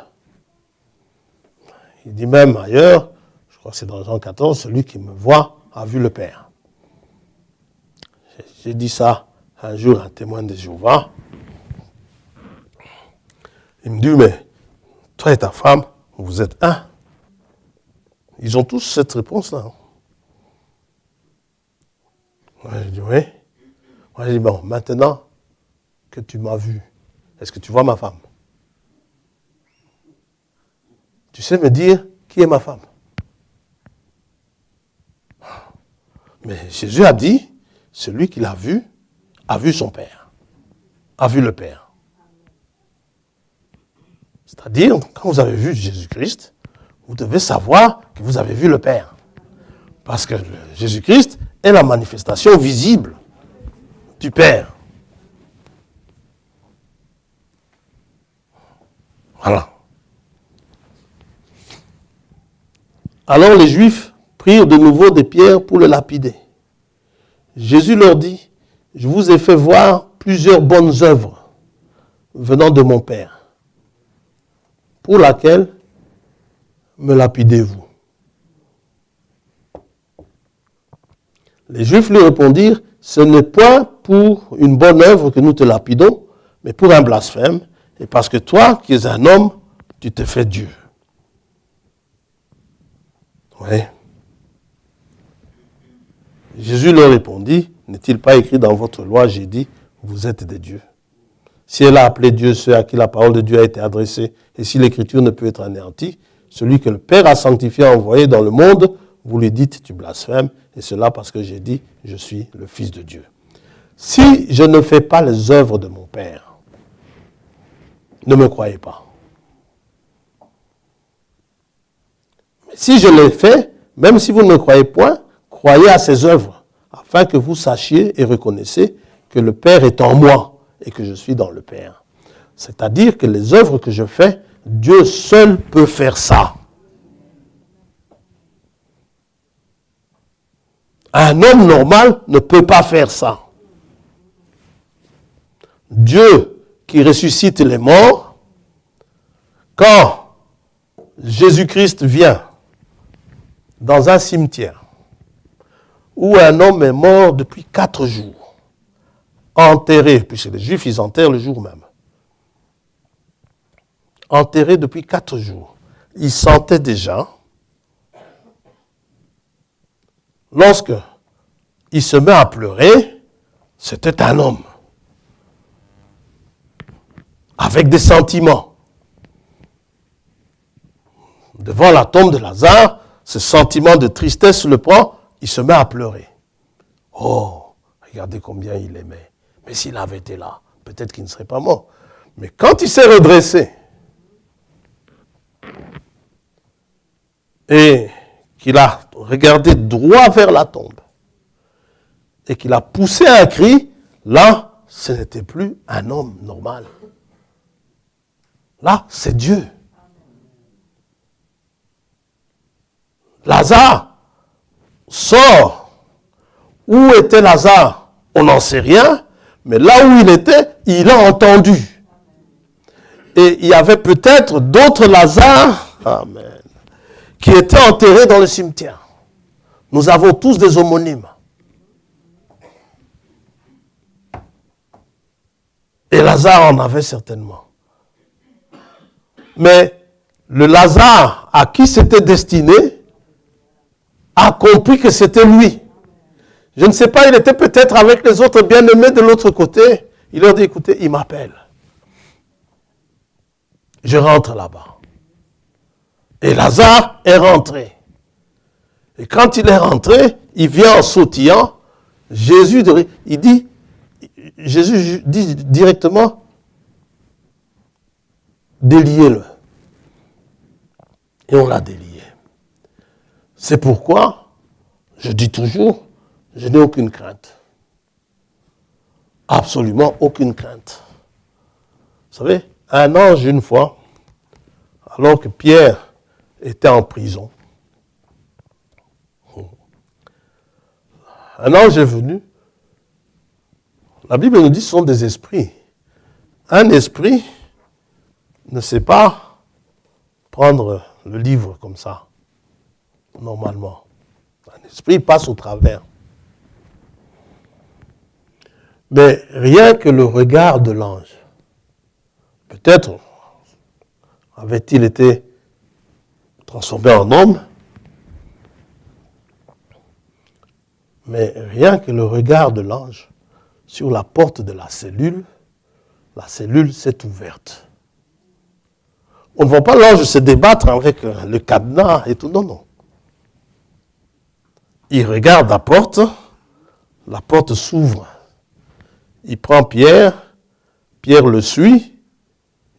Il dit même ailleurs, je crois que c'est dans Jean 14, celui qui me voit a vu le Père. J'ai dit ça un jour à un témoin de Jéhovah. Il me dit, mais toi et ta femme, vous êtes un. Ils ont tous cette réponse-là. Moi, j'ai dit, oui. Moi, j'ai dit, bon, maintenant que tu m'as vu, est-ce que tu vois ma femme? Tu sais me dire qui est ma femme? Mais Jésus a dit, celui qui l'a vu, a vu son Père, a vu le Père. C'est-à-dire, quand vous avez vu Jésus-Christ, vous devez savoir que vous avez vu le Père. Parce que Jésus-Christ est la manifestation visible du Père. Voilà. Alors les Juifs prirent de nouveau des pierres pour le lapider. Jésus leur dit, je vous ai fait voir plusieurs bonnes œuvres venant de mon Père. Pour laquelle me lapidez-vous? Les Juifs lui répondirent, ce n'est point pour une bonne œuvre que nous te lapidons, mais pour un blasphème, et parce que toi, qui es un homme, tu te fais Dieu. Oui. Jésus leur répondit, n'est-il pas écrit dans votre loi, j'ai dit, vous êtes des dieux. Si elle a appelé Dieu ceux à qui la parole de Dieu a été adressée, et si l'écriture ne peut être anéantie, celui que le Père a sanctifié et envoyé dans le monde, vous lui dites, tu blasphèmes, et cela parce que j'ai dit, je suis le Fils de Dieu. Si je ne fais pas les œuvres de mon Père, ne me croyez pas. Mais si je les fais, même si vous ne me croyez point, croyez à ses œuvres, afin que vous sachiez et reconnaissiez que le Père est en moi et que je suis dans le Père. C'est-à-dire que les œuvres que je fais, Dieu seul peut faire ça. Un homme normal ne peut pas faire ça. Dieu qui ressuscite les morts, quand Jésus-Christ vient dans un cimetière où un homme est mort depuis 4 jours, enterré, puisque les Juifs, ils enterrent le jour même, enterré depuis 4 jours, il sentait déjà, lorsque il se met à pleurer, c'était un homme, avec des sentiments. Devant la tombe de Lazare, ce sentiment de tristesse le prend, il se met à pleurer. Oh, regardez combien il aimait. Mais s'il avait été là, peut-être qu'il ne serait pas mort. Mais quand il s'est redressé, et qu'il a regardé droit vers la tombe, et qu'il a poussé un cri, là, ce n'était plus un homme normal. Là, c'est Dieu. Lazare sort. Où était Lazare? On n'en sait rien, mais là où il était, il a entendu. Et il y avait peut-être d'autres Lazare, amen, qui étaient enterrés dans le cimetière. Nous avons tous des homonymes. Et Lazare en avait certainement. Mais le Lazare à qui c'était destiné a compris que c'était lui. Je ne sais pas, il était peut-être avec les autres bien-aimés de l'autre côté. Il leur dit, écoutez, il m'appelle. Je rentre là-bas. Et Lazare est rentré. Et quand il est rentré, il vient en sautillant. Jésus dit directement, déliez-le. Et on l'a délié. C'est pourquoi, je dis toujours, je n'ai aucune crainte. Absolument aucune crainte. Vous savez, un ange, une fois, alors que Pierre était en prison, un ange est venu. La Bible nous dit que ce sont des esprits. Un esprit ne sait pas prendre le livre comme ça, normalement. Un esprit passe au travers. Mais rien que le regard de l'ange, peut-être avait-il été transformé en homme, mais rien que le regard de l'ange sur la porte de la cellule s'est ouverte. On ne voit pas l'ange se débattre avec le cadenas et tout, non, non. il regarde la porte s'ouvre. Il prend Pierre, Pierre le suit,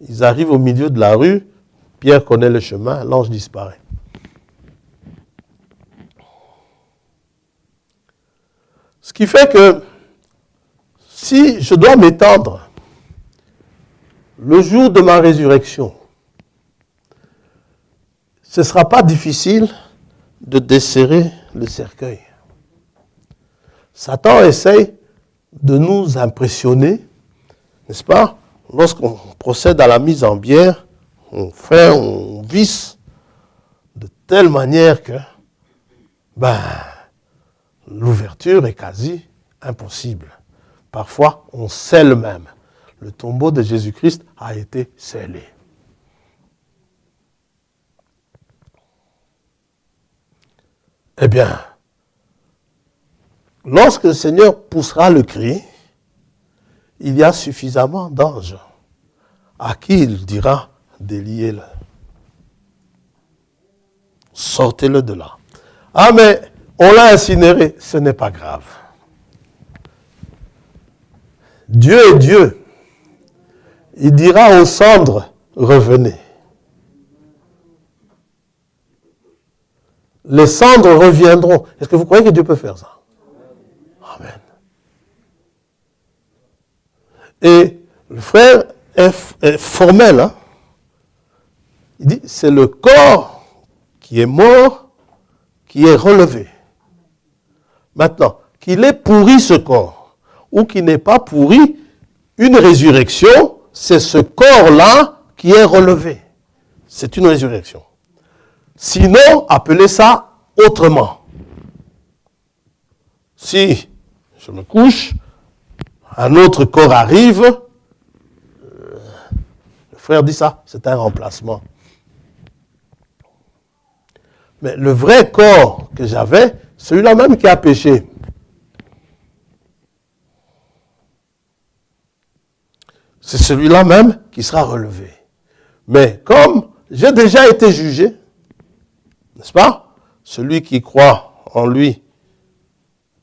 ils arrivent au milieu de la rue, Pierre connaît le chemin, l'ange disparaît. Ce qui fait que si je dois m'étendre le jour de ma résurrection, ce ne sera pas difficile de desserrer le cercueil. Satan essaye de nous impressionner, n'est-ce pas? Lorsqu'on procède à la mise en bière, on visse de telle manière que l'ouverture est quasi impossible. Parfois, on scelle même. Le tombeau de Jésus-Christ a été scellé. Eh bien, lorsque le Seigneur poussera le cri, il y a suffisamment d'anges à qui il dira déliez-le. Sortez-le de là. Ah, mais on l'a incinéré, ce n'est pas grave. Dieu est Dieu. Il dira aux cendres, revenez. Les cendres reviendront. Est-ce que vous croyez que Dieu peut faire ça? Amen. Et le frère est formel. Hein? Il dit, c'est le corps qui est mort, qui est relevé. Maintenant, qu'il ait pourri ce corps, ou qu'il n'ait pas pourri, une résurrection, c'est ce corps-là qui est relevé. C'est une résurrection. Sinon, appelez ça autrement. Si je me couche, un autre corps arrive, le frère dit ça, c'est un remplacement. Mais le vrai corps que j'avais, celui-là même qui a péché. C'est celui-là même qui sera relevé. Mais comme j'ai déjà été jugé, n'est-ce pas? Celui qui croit en lui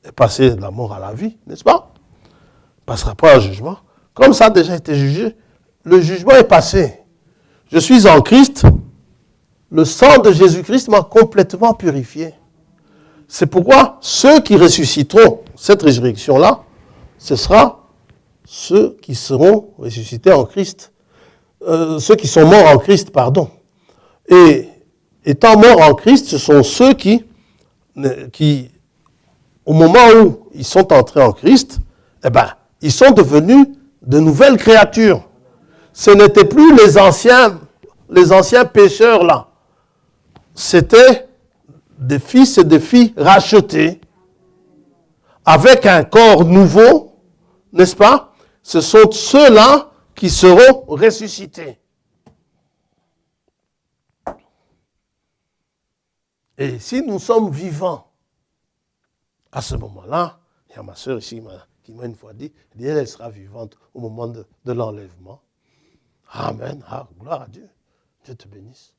est passé de la mort à la vie, n'est-ce pas? Il ne passera pas au jugement. Comme ça a déjà été jugé, le jugement est passé. Je suis en Christ, le sang de Jésus-Christ m'a complètement purifié. C'est pourquoi ceux qui ressusciteront cette résurrection-là, ce sera ceux qui seront ressuscités en Christ. Ceux qui sont morts en Christ, pardon. Et étant morts en Christ, ce sont ceux qui, au moment où ils sont entrés en Christ, ils sont devenus de nouvelles créatures. Ce n'étaient plus les anciens pécheurs là. C'était des fils et des filles rachetés avec un corps nouveau, n'est-ce pas? Ce sont ceux-là qui seront ressuscités. Et si nous sommes vivants, à ce moment-là, il y a ma soeur ici qui m'a une fois dit, elle sera vivante au moment de l'enlèvement. Amen, gloire à Dieu, Dieu te bénisse.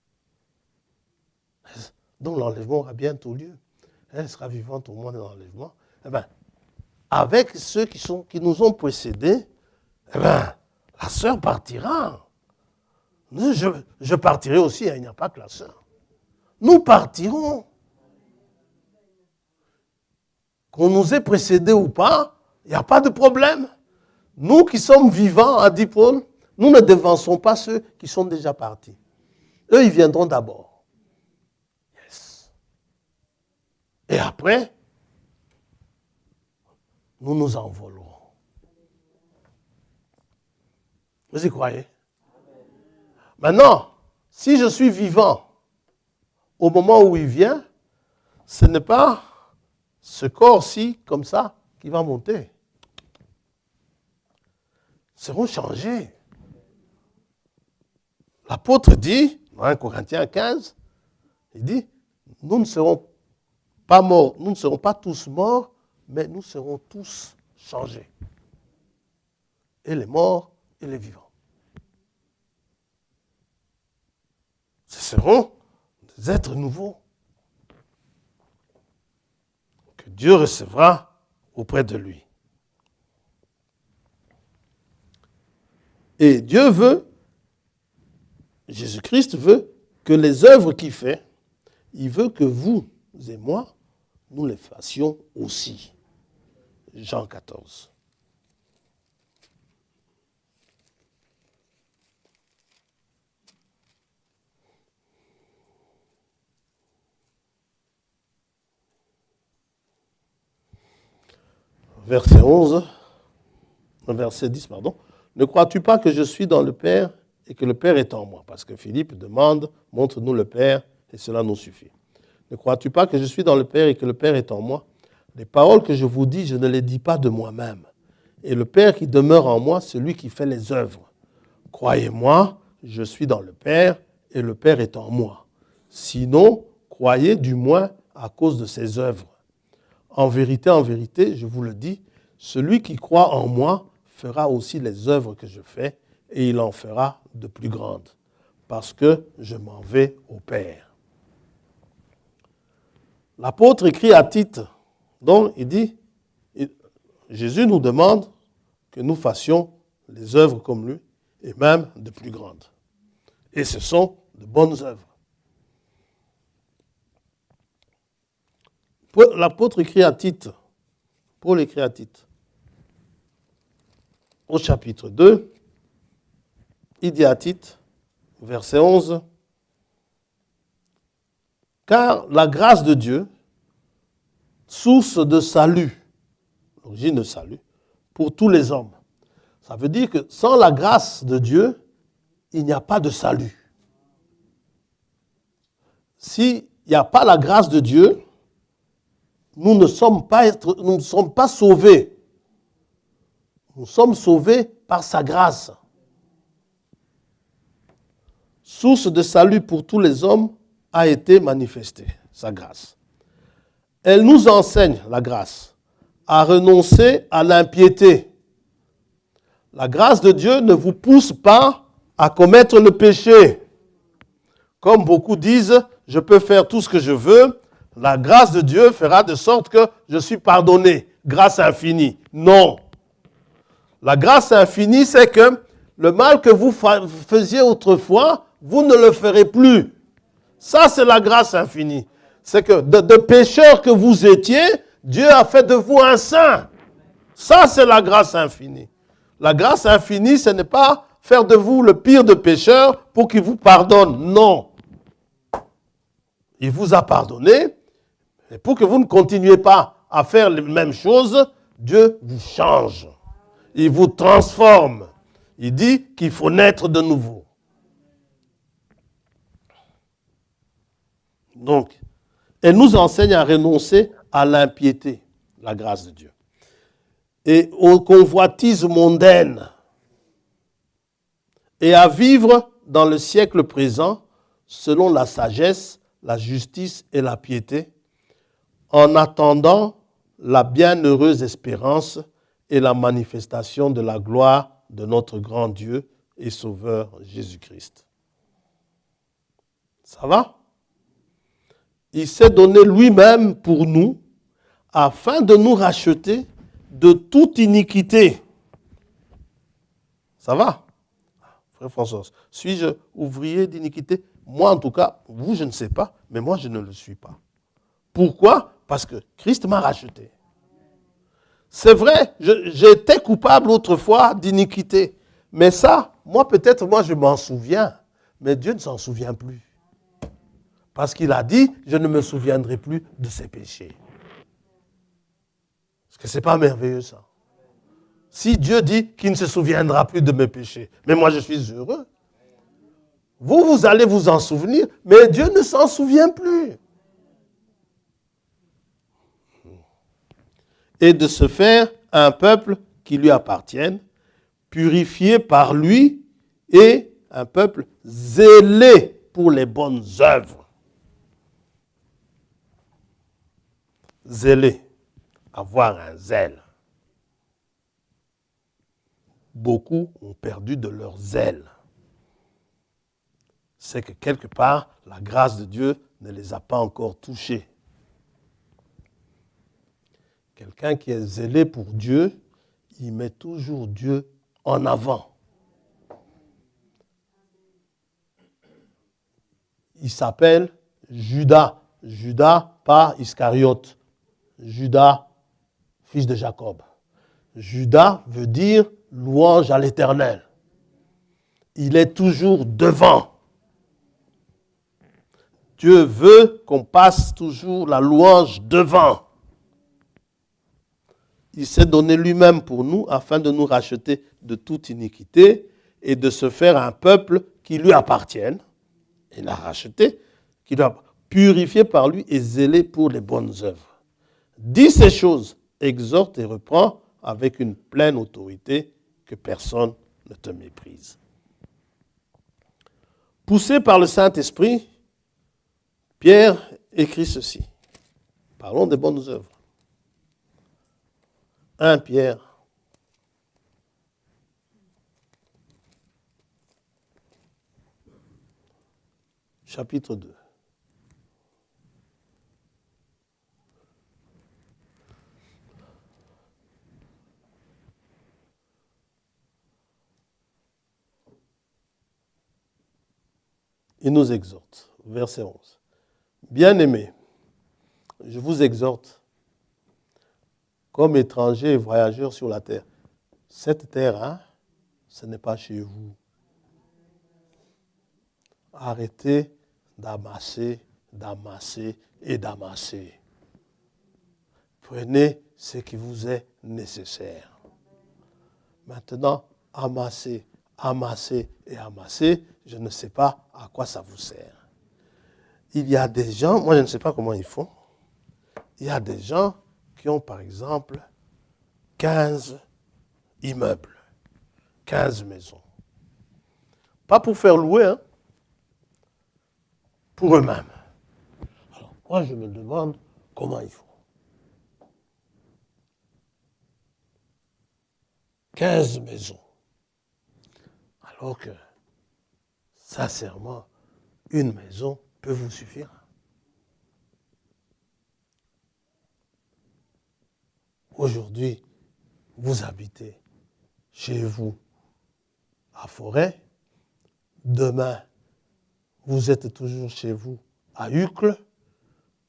Donc l'enlèvement aura bientôt lieu. Elle sera vivante au moment de l'enlèvement. Avec ceux qui nous ont précédés, la sœur partira. Je partirai aussi, il n'y a pas que la sœur. Nous partirons. Qu'on nous ait précédés ou pas, il n'y a pas de problème. Nous qui sommes vivants, a dit Paul, nous ne devançons pas ceux qui sont déjà partis. Eux, ils viendront d'abord. Yes. Et après, nous nous envolerons. Vous y croyez? Maintenant, si je suis vivant au moment où il vient, ce n'est pas ce corps-ci, comme ça, qui va monter. Ils seront changés. L'apôtre dit, dans 1 Corinthiens 15, il dit, nous ne serons pas morts, nous ne serons pas tous morts, mais nous serons tous changés. Et les morts et les vivants. Ce seront des êtres nouveaux. que Dieu recevra auprès de lui. Et Dieu veut, Jésus-Christ veut que les œuvres qu'il fait, il veut que vous et moi, nous les fassions aussi. Jean 14. Verset 11, verset 10, pardon. Ne crois-tu pas que je suis dans le Père et que le Père est en moi? Parce que Philippe demande, montre-nous le Père et cela nous suffit. Ne crois-tu pas que je suis dans le Père et que le Père est en moi? Les paroles que je vous dis, je ne les dis pas de moi-même. Et le Père qui demeure en moi, c'est lui qui fait les œuvres. Croyez-moi, je suis dans le Père et le Père est en moi. Sinon, croyez du moins à cause de ses œuvres. En vérité, je vous le dis, celui qui croit en moi fera aussi les œuvres que je fais et il en fera de plus grandes, parce que je m'en vais au Père. L'apôtre écrit à Tite, donc il dit, Jésus nous demande que nous fassions les œuvres comme lui et même de plus grandes. Et ce sont de bonnes œuvres. L'apôtre écrit à Tite, Paul écrit à Tite, au chapitre 2, il dit à Tite, verset 11, « Car la grâce de Dieu, source de salut, l'origine de salut, pour tous les hommes. » Ça veut dire que sans la grâce de Dieu, il n'y a pas de salut. S'il n'y a pas la grâce de Dieu, nous ne sommes pas sauvés. Nous sommes sauvés par sa grâce. Source de salut pour tous les hommes a été manifestée, sa grâce. Elle nous enseigne, la grâce, à renoncer à l'impiété. La grâce de Dieu ne vous pousse pas à commettre le péché. Comme beaucoup disent, je peux faire tout ce que je veux, la grâce de Dieu fera de sorte que je suis pardonné. Grâce infinie. Non. La grâce infinie, c'est que le mal que vous faisiez autrefois, vous ne le ferez plus. Ça, c'est la grâce infinie. C'est que de pécheurs que vous étiez, Dieu a fait de vous un saint. Ça, c'est la grâce infinie. La grâce infinie, ce n'est pas faire de vous le pire de pécheurs pour qu'il vous pardonne. Non. Il vous a pardonné. Et pour que vous ne continuiez pas à faire les mêmes choses, Dieu vous change. Il vous transforme. Il dit qu'il faut naître de nouveau. Donc, elle nous enseigne à renoncer à l'impiété, la grâce de Dieu, et aux convoitises mondaines, et à vivre dans le siècle présent selon la sagesse, la justice et la piété, en attendant la bienheureuse espérance et la manifestation de la gloire de notre grand Dieu et Sauveur Jésus-Christ. Ça va? Il s'est donné lui-même pour nous, afin de nous racheter de toute iniquité. Ça va? Frère François, suis-je ouvrier d'iniquité? Moi, en tout cas, vous, je ne sais pas, mais moi, je ne le suis pas. Pourquoi? Parce que Christ m'a racheté. C'est vrai, j'étais coupable autrefois d'iniquité. Mais ça, peut-être, je m'en souviens. Mais Dieu ne s'en souvient plus. Parce qu'il a dit, je ne me souviendrai plus de ses péchés. Est-ce que ce n'est pas merveilleux ça? Si Dieu dit qu'il ne se souviendra plus de mes péchés, mais moi je suis heureux. Vous allez vous en souvenir, mais Dieu ne s'en souvient plus. Et de se faire un peuple qui lui appartienne, purifié par lui et un peuple zélé pour les bonnes œuvres. Zélé, avoir un zèle. Beaucoup ont perdu de leur zèle. C'est que quelque part, la grâce de Dieu ne les a pas encore touchés. Quelqu'un qui est zélé pour Dieu, il met toujours Dieu en avant. Il s'appelle Judas. Judas, pas Iscariote. Judas, fils de Jacob. Judas veut dire louange à l'Éternel. Il est toujours devant. Dieu veut qu'on passe toujours la louange devant. Il s'est donné lui-même pour nous afin de nous racheter de toute iniquité et de se faire un peuple qui lui appartienne. Il l'a racheté, qui doit purifier par lui et zéler pour les bonnes œuvres. Dis ces choses, exhorte et reprend avec une pleine autorité, que personne ne te méprise. Poussé par le Saint-Esprit, Pierre écrit ceci. Parlons des bonnes œuvres. 1 Pierre. Chapitre 2. Il nous exhorte, verset 11. Bien-aimés, je vous exhorte, comme étrangers et voyageurs sur la terre. Cette terre, ce n'est pas chez vous. Arrêtez d'amasser, et d'amasser. Prenez ce qui vous est nécessaire. Maintenant, amasser et amasser, je ne sais pas à quoi ça vous sert. Il y a des gens, moi je ne sais pas comment ils font, il y a des gens qui ont par exemple 15 immeubles, 15 maisons. Pas pour faire louer, pour eux-mêmes. Alors, moi je me demande comment ils font. 15 maisons. Alors que, sincèrement, une maison peut vous suffire. Aujourd'hui, vous habitez chez vous à Forêt. Demain, vous êtes toujours chez vous à Uccle.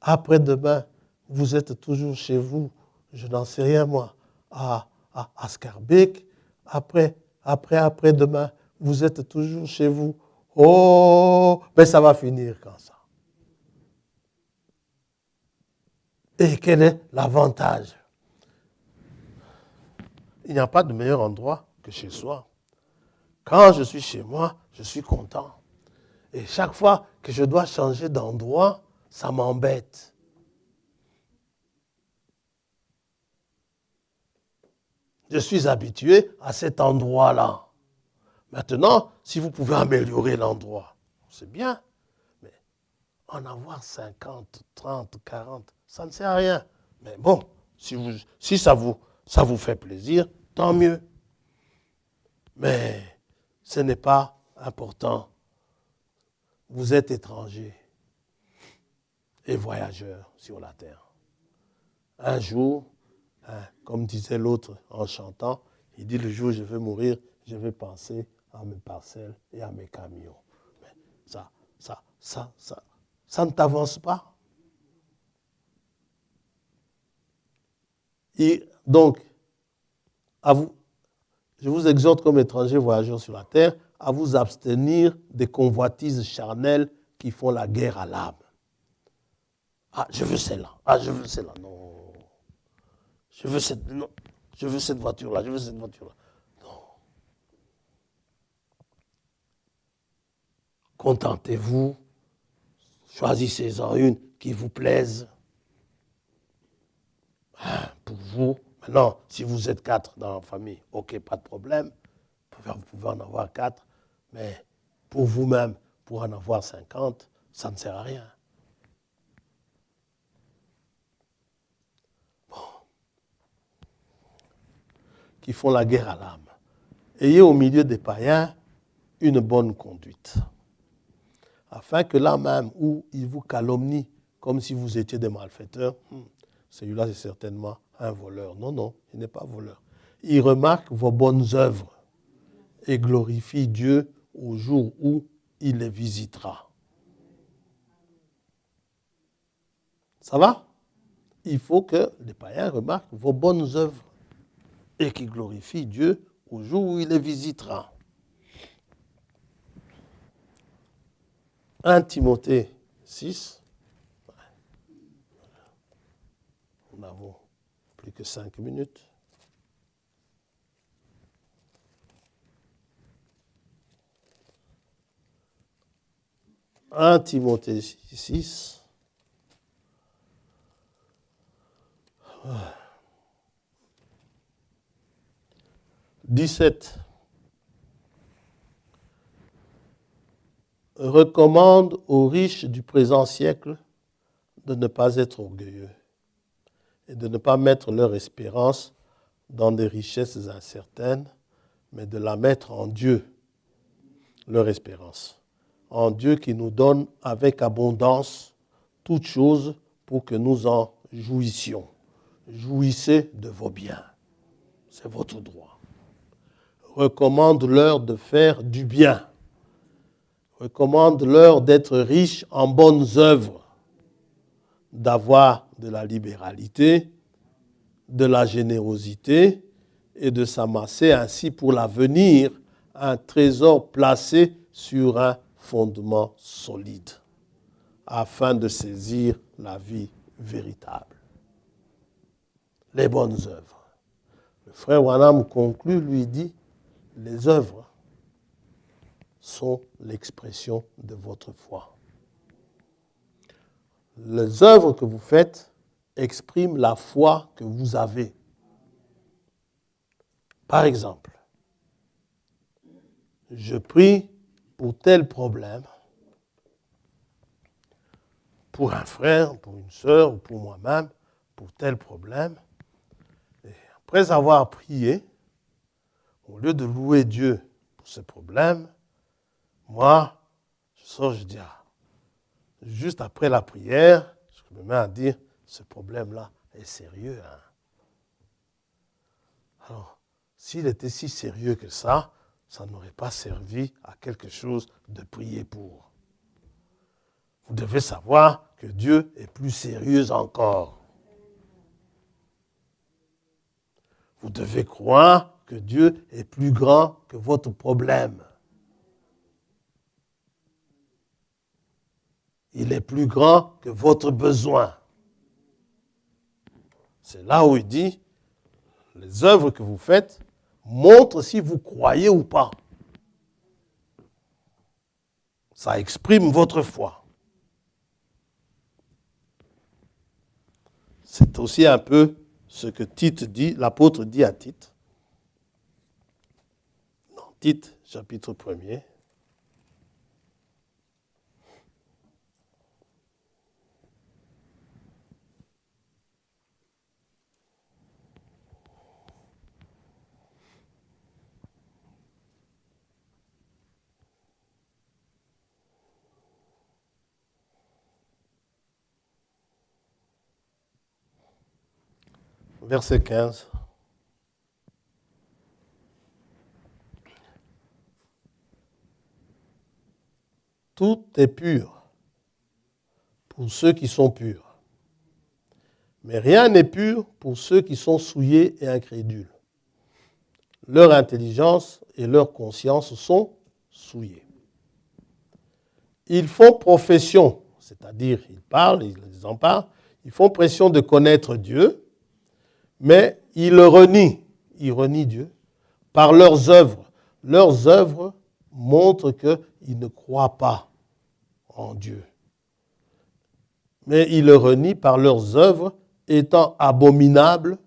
Après-demain, vous êtes toujours chez vous, je n'en sais rien moi, à Scarbeck. Après-demain, vous êtes toujours chez vous. Oh, mais ça va finir quand ça. Et quel est l'avantage? Il n'y a pas de meilleur endroit que chez soi. Quand je suis chez moi, je suis content. Et chaque fois que je dois changer d'endroit, ça m'embête. Je suis habitué à cet endroit-là. Maintenant, si vous pouvez améliorer l'endroit, c'est bien. Mais en avoir 50, 30, 40, ça ne sert à rien. Mais bon, si ça vous fait plaisir, tant mieux. Mais ce n'est pas important. Vous êtes étranger et voyageur sur la terre. Un jour, comme disait l'autre en chantant, il dit le jour où je vais mourir, je vais penser à mes parcelles et à mes camions. Mais ça ne t'avance pas. Et donc, je vous exhorte comme étrangers voyageurs sur la terre à vous abstenir des convoitises charnelles qui font la guerre à l'âme. Ah, je veux celle-là. Ah, je veux celle-là. Non. Je veux cette voiture-là. Je veux cette voiture-là. Non. Contentez-vous. Choisissez-en une qui vous plaise. Pour vous. Maintenant, si vous êtes 4 dans la famille, ok, pas de problème. Vous pouvez en avoir 4. Mais pour vous-même, pour en avoir 50, ça ne sert à rien. Bon. Qui font la guerre à l'âme. Ayez au milieu des païens une bonne conduite, afin que là même où ils vous calomnient comme si vous étiez des malfaiteurs, celui-là c'est certainement un voleur. Non, non, il n'est pas voleur. Il remarque vos bonnes œuvres et glorifie Dieu au jour où il les visitera. Ça va? Il faut que les païens remarquent vos bonnes œuvres et qu'ils glorifient Dieu au jour où il les visitera. 1 Timothée 6. Nous n'avons plus que 5 minutes. « 1 Timothée 6. 17. Recommande aux riches du présent siècle de ne pas être orgueilleux et de ne pas mettre leur espérance dans des richesses incertaines, mais de la mettre en Dieu, leur espérance. En Dieu qui nous donne avec abondance toutes choses pour que nous en jouissions. Jouissez de vos biens. C'est votre droit. Recommande-leur de faire du bien. Recommande-leur d'être riches en bonnes œuvres, d'avoir de la libéralité, de la générosité et de s'amasser ainsi pour l'avenir un trésor placé sur un fondement solide, afin de saisir la vie véritable. Les bonnes œuvres. Le frère Branham conclut, lui dit, les œuvres sont l'expression de votre foi. Les œuvres que vous faites expriment la foi que vous avez. Par exemple, je prie pour tel problème, pour un frère, pour une sœur, ou pour moi-même, pour tel problème. Et après avoir prié, au lieu de louer Dieu pour ce problème, moi, je sors, je dis, juste après la prière, je me mets à dire, ce problème-là est sérieux. Hein? Alors, s'il était si sérieux que ça n'aurait pas servi à quelque chose de prier pour. Vous devez savoir que Dieu est plus sérieux encore. Vous devez croire que Dieu est plus grand que votre problème. Il est plus grand que votre besoin. C'est là où il dit, les œuvres que vous faites montrent si vous croyez ou pas. Ça exprime votre foi. C'est aussi un peu ce que Tite dit, l'apôtre dit à Tite. Dans Tite, chapitre 1er. Verset 15. Tout est pur pour ceux qui sont purs. Mais rien n'est pur pour ceux qui sont souillés et incrédules. Leur intelligence et leur conscience sont souillées. Ils font profession, c'est-à-dire ils parlent, ils en parlent, ils font pression de connaître Dieu, mais ils le renient, ils renient Dieu par leurs œuvres. Leurs œuvres montrent qu'ils ne croient pas en Dieu. Mais ils le renient par leurs œuvres, étant abominables,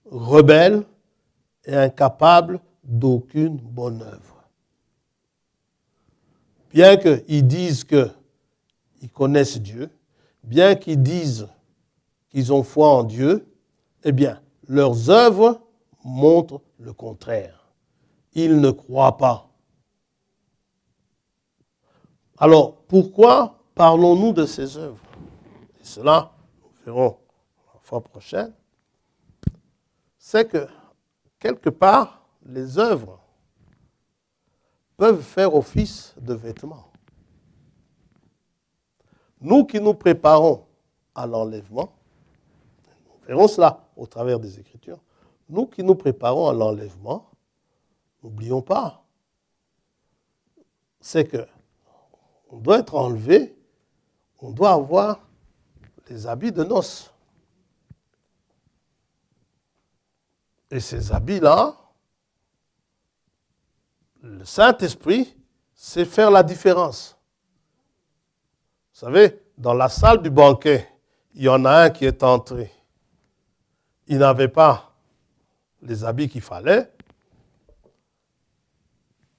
rebelles et incapables d'aucune bonne œuvre. Bien qu'ils disent qu'ils connaissent Dieu, bien qu'ils disent qu'ils ont foi en Dieu, eh bien, leurs œuvres montrent le contraire. Ils ne croient pas. Alors, pourquoi parlons-nous de ces œuvres? Et cela, nous verrons fois prochaine, c'est que, quelque part, les œuvres peuvent faire office de vêtements. Nous qui nous préparons à l'enlèvement, nous verrons cela au travers des Écritures, nous qui nous préparons à l'enlèvement, n'oublions pas, c'est que on doit être enlevé, on doit avoir les habits de noces. Et ces habits-là, le Saint-Esprit sait faire la différence. Vous savez, dans la salle du banquet, il y en a un qui est entré. Il n'avait pas les habits qu'il fallait.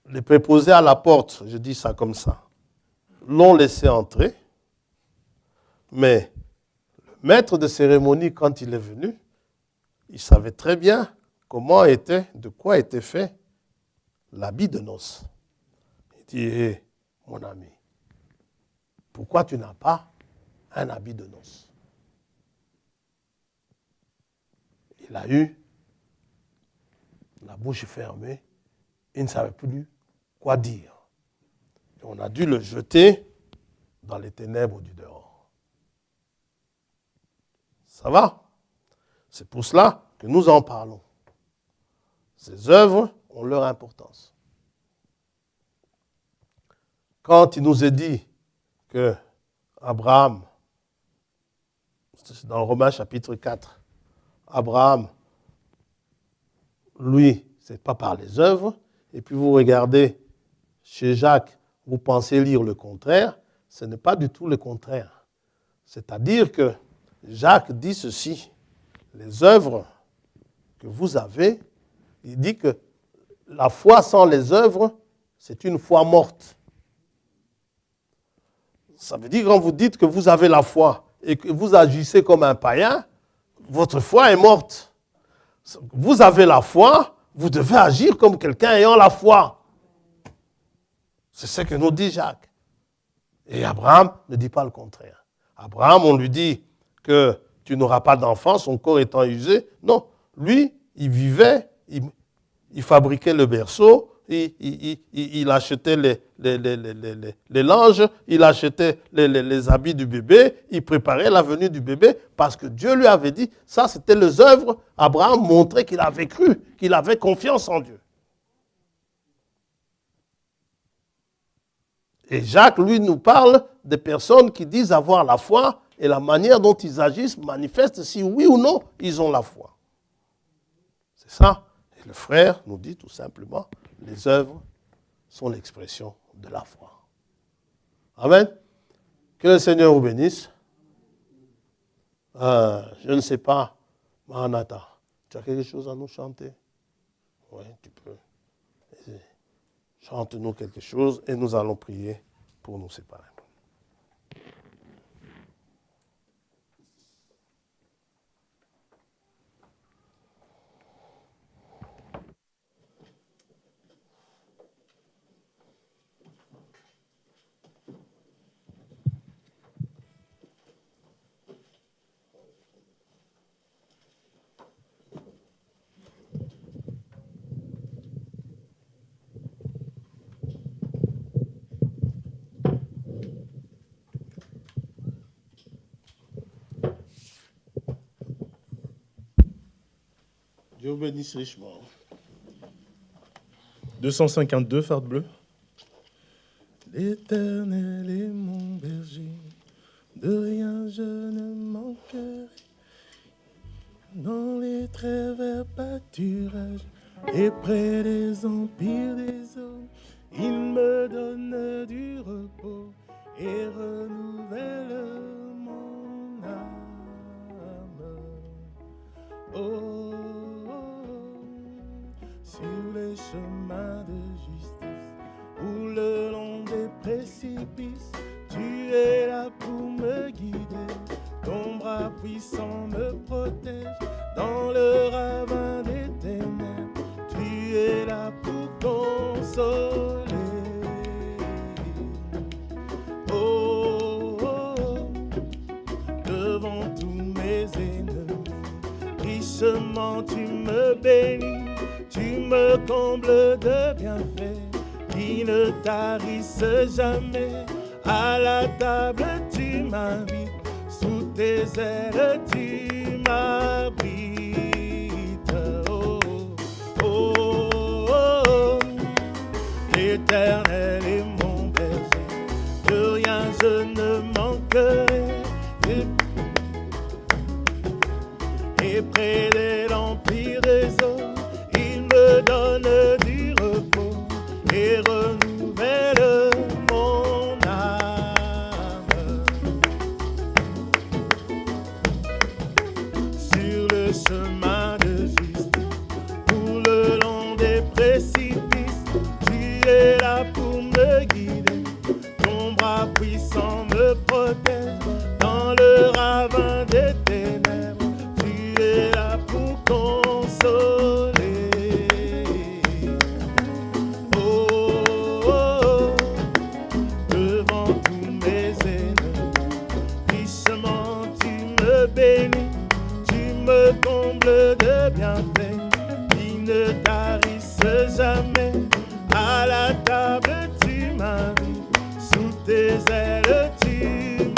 Les préposés à la porte, je dis ça comme ça, l'ont laissé entrer. Mais le maître de cérémonie, quand il est venu, il savait très bien de quoi était fait l'habit de noces. Il dit, hé, mon ami, pourquoi tu n'as pas un habit de noces? Il a eu la bouche fermée, il ne savait plus quoi dire. Et on a dû le jeter dans les ténèbres du dehors. Ça va? C'est pour cela que nous en parlons. Ces œuvres ont leur importance. Quand il nous est dit que Abraham, c'est dans Romains chapitre 4, Abraham, lui, ce n'est pas par les œuvres, et puis vous regardez chez Jacques, vous pensez lire le contraire, ce n'est pas du tout le contraire. C'est-à-dire que Jacques dit ceci, les œuvres que vous avez, il dit que la foi sans les œuvres, c'est une foi morte. Ça veut dire quand vous dites que vous avez la foi et que vous agissez comme un païen, votre foi est morte. Vous avez la foi, vous devez agir comme quelqu'un ayant la foi. C'est ce que nous dit Jacques. Et Abraham ne dit pas le contraire. Abraham, on lui dit que tu n'auras pas d'enfant, son corps étant usé. Non, lui, il vivait, il fabriquait le berceau, il achetait les langes, il achetait les habits du bébé, il préparait la venue du bébé parce que Dieu lui avait dit, ça c'était les œuvres, Abraham montrait qu'il avait cru, qu'il avait confiance en Dieu. Et Jacques, lui, nous parle des personnes qui disent avoir la foi et la manière dont ils agissent manifeste si oui ou non ils ont la foi. C'est ça. Et le frère nous dit tout simplement, les œuvres sont l'expression de la foi. Amen. Que le Seigneur vous bénisse. Je ne sais pas, Maranatha, tu as quelque chose à nous chanter? Oui, tu peux. Chante-nous quelque chose et nous allons prier pour nous séparer. Dieu vous bénisse richement. 252, farde bleue. L'Éternel est mon berger, de rien je ne manquerai. Dans les très verts pâturages et près des empires des eaux, il me donne du repos et renouvelle mon âme. Oh, sur les chemins de justice ou le long des précipices, tu es là pour me guider, ton bras puissant me protège dans le ravin des ténèbres, tu es là pour consoler. Oh, oh, oh, devant tous mes ennemis, richement tu me bénis, tu me combles de bienfaits qui ne tarissent jamais. À la table tu m'invites, sous tes ailes tu m'abrites. Oh, oh, oh, oh. L'Éternel est mon berger, de rien je ne manquerai. Et près des l'empire des eaux, il me donne du repos et renouvelle mon âme. Sur le chemin de justice, tout le long des précipices, tu es là pour me guider. Ton bras puissant me protège dans le ravin des ténèbres. Tu es là pour consoler. Oh, oh, oh. Devant tous mes ennemis, richement tu me bénis, tu me combles de bienfaits qui ne tarissent jamais. À la table tu m'invites, sous tes ailes tu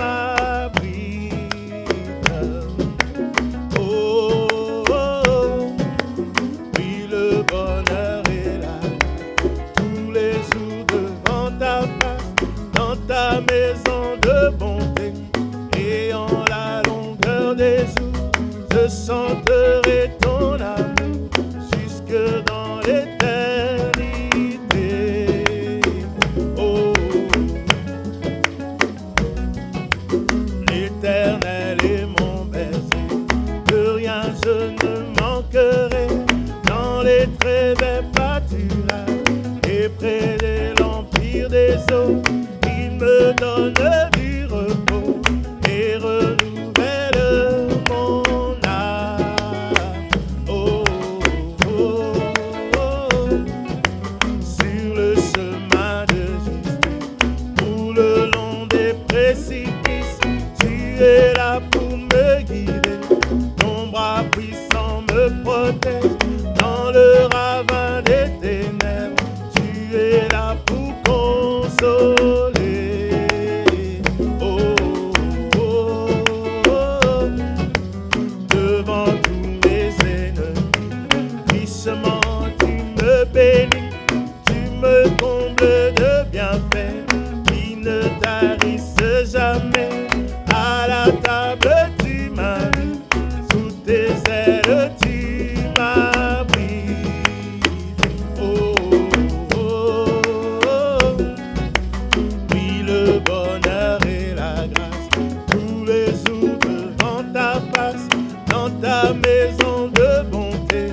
m'abrites. Oh, oh, oh. Oui, le bonheur est là tous les jours devant ta face, dans ta maison de bonté. Et en la longueur des jours, je chanterai ton amour jusque dans l'éternité. Oh, l'Éternel est mon berger, de rien je ne manquerai. Dans les très verts pâturages et près de l'empire des eaux, il me donne du repos et renouvelle mon âme. Oh, oh, oh. Sur le chemin de justice, tout le long des précipices, tu es là pour me guider. Ton bras puissant me protège dans le ravin des ténèbres. Tu es là pour consoler. Oh, oh, oh. Devant tous mes ennemis, richement tu me bénis, tu me combles de bienfaits qui ne tarissent jamais. À la table tu m'invites, sous tes ailes tu m'abrites. Oh, oh, oh. Oui, le bonheur et la grâce, tous les jours devant ta face, dans ta maison de bonté.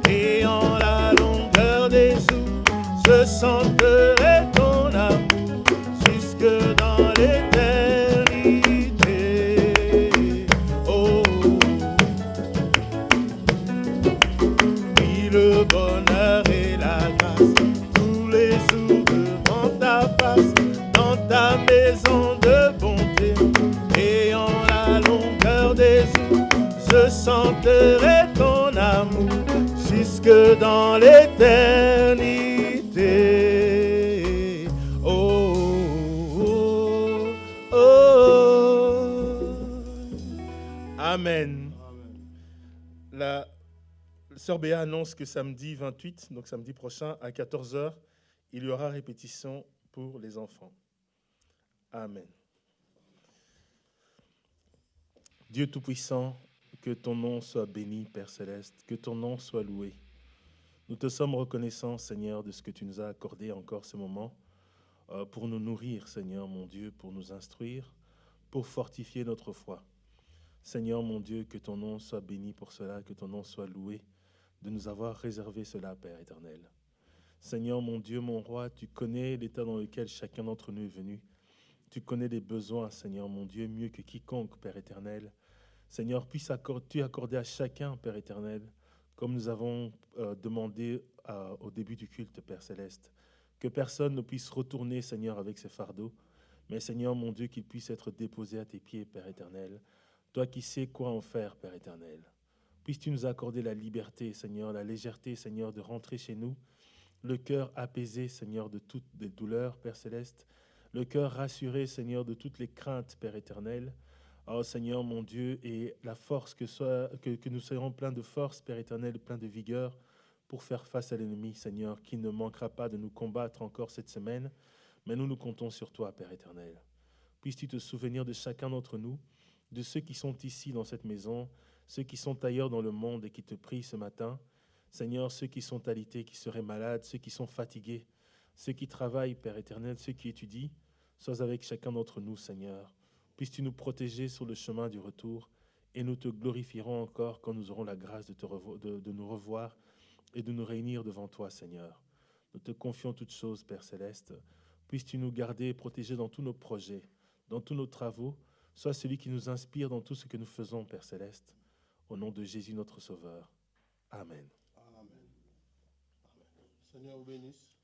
Et en la longueur des jours, je chanterai ton amour jusque dans l'éternité. Oh, oui, le bonheur et la grâce, tous les jours devant ta face, dans ta maison de bonté. Et en la longueur des jours, je chanterai ton amour jusque dans l'éternité. Oh, oh, oh. Amen. La sœur Béa annonce que samedi 28, donc samedi prochain, à 14h, il y aura répétition pour les enfants. Amen. Dieu Tout-Puissant, que ton nom soit béni, Père Céleste, que ton nom soit loué. Nous te sommes reconnaissants, Seigneur, de ce que tu nous as accordé encore ce moment pour nous nourrir, Seigneur, mon Dieu, pour nous instruire, pour fortifier notre foi. Seigneur, mon Dieu, que ton nom soit béni pour cela, que ton nom soit loué, de nous avoir réservé cela, Père éternel. Seigneur, mon Dieu, mon roi, tu connais l'état dans lequel chacun d'entre nous est venu. Tu connais les besoins, Seigneur, mon Dieu, mieux que quiconque, Père éternel. Seigneur, puisses-tu accorder à chacun, Père éternel, comme nous avons demandé au début du culte, Père céleste, que personne ne puisse retourner, Seigneur, avec ses fardeaux, mais Seigneur, mon Dieu, qu'il puisse être déposé à tes pieds, Père éternel. Toi qui sais quoi en faire, Père éternel. Puisses-tu nous accorder la liberté, Seigneur, la légèreté, Seigneur, de rentrer chez nous, le cœur apaisé, Seigneur, de toutes les douleurs, Père Céleste, le cœur rassuré, Seigneur, de toutes les craintes, Père éternel. Oh Seigneur, mon Dieu, et la force que nous soyons pleins de force, Père éternel, pleins de vigueur, pour faire face à l'ennemi, Seigneur, qui ne manquera pas de nous combattre encore cette semaine, mais nous comptons sur toi, Père éternel. Puisses-tu te souvenir de chacun d'entre nous, de ceux qui sont ici dans cette maison, ceux qui sont ailleurs dans le monde et qui te prient ce matin. Seigneur, ceux qui sont alités, qui seraient malades, ceux qui sont fatigués, ceux qui travaillent, Père éternel, ceux qui étudient, sois avec chacun d'entre nous, Seigneur. Puisses-tu nous protéger sur le chemin du retour et nous te glorifierons encore quand nous aurons la grâce de nous revoir et de nous réunir devant toi, Seigneur. Nous te confions toutes choses, Père Céleste. Puisses-tu nous garder et protéger dans tous nos projets, dans tous nos travaux. Sois celui qui nous inspire dans tout ce que nous faisons, Père Céleste. Au nom de Jésus, notre Sauveur. Amen. Amen. Amen. Seigneur vous bénisse.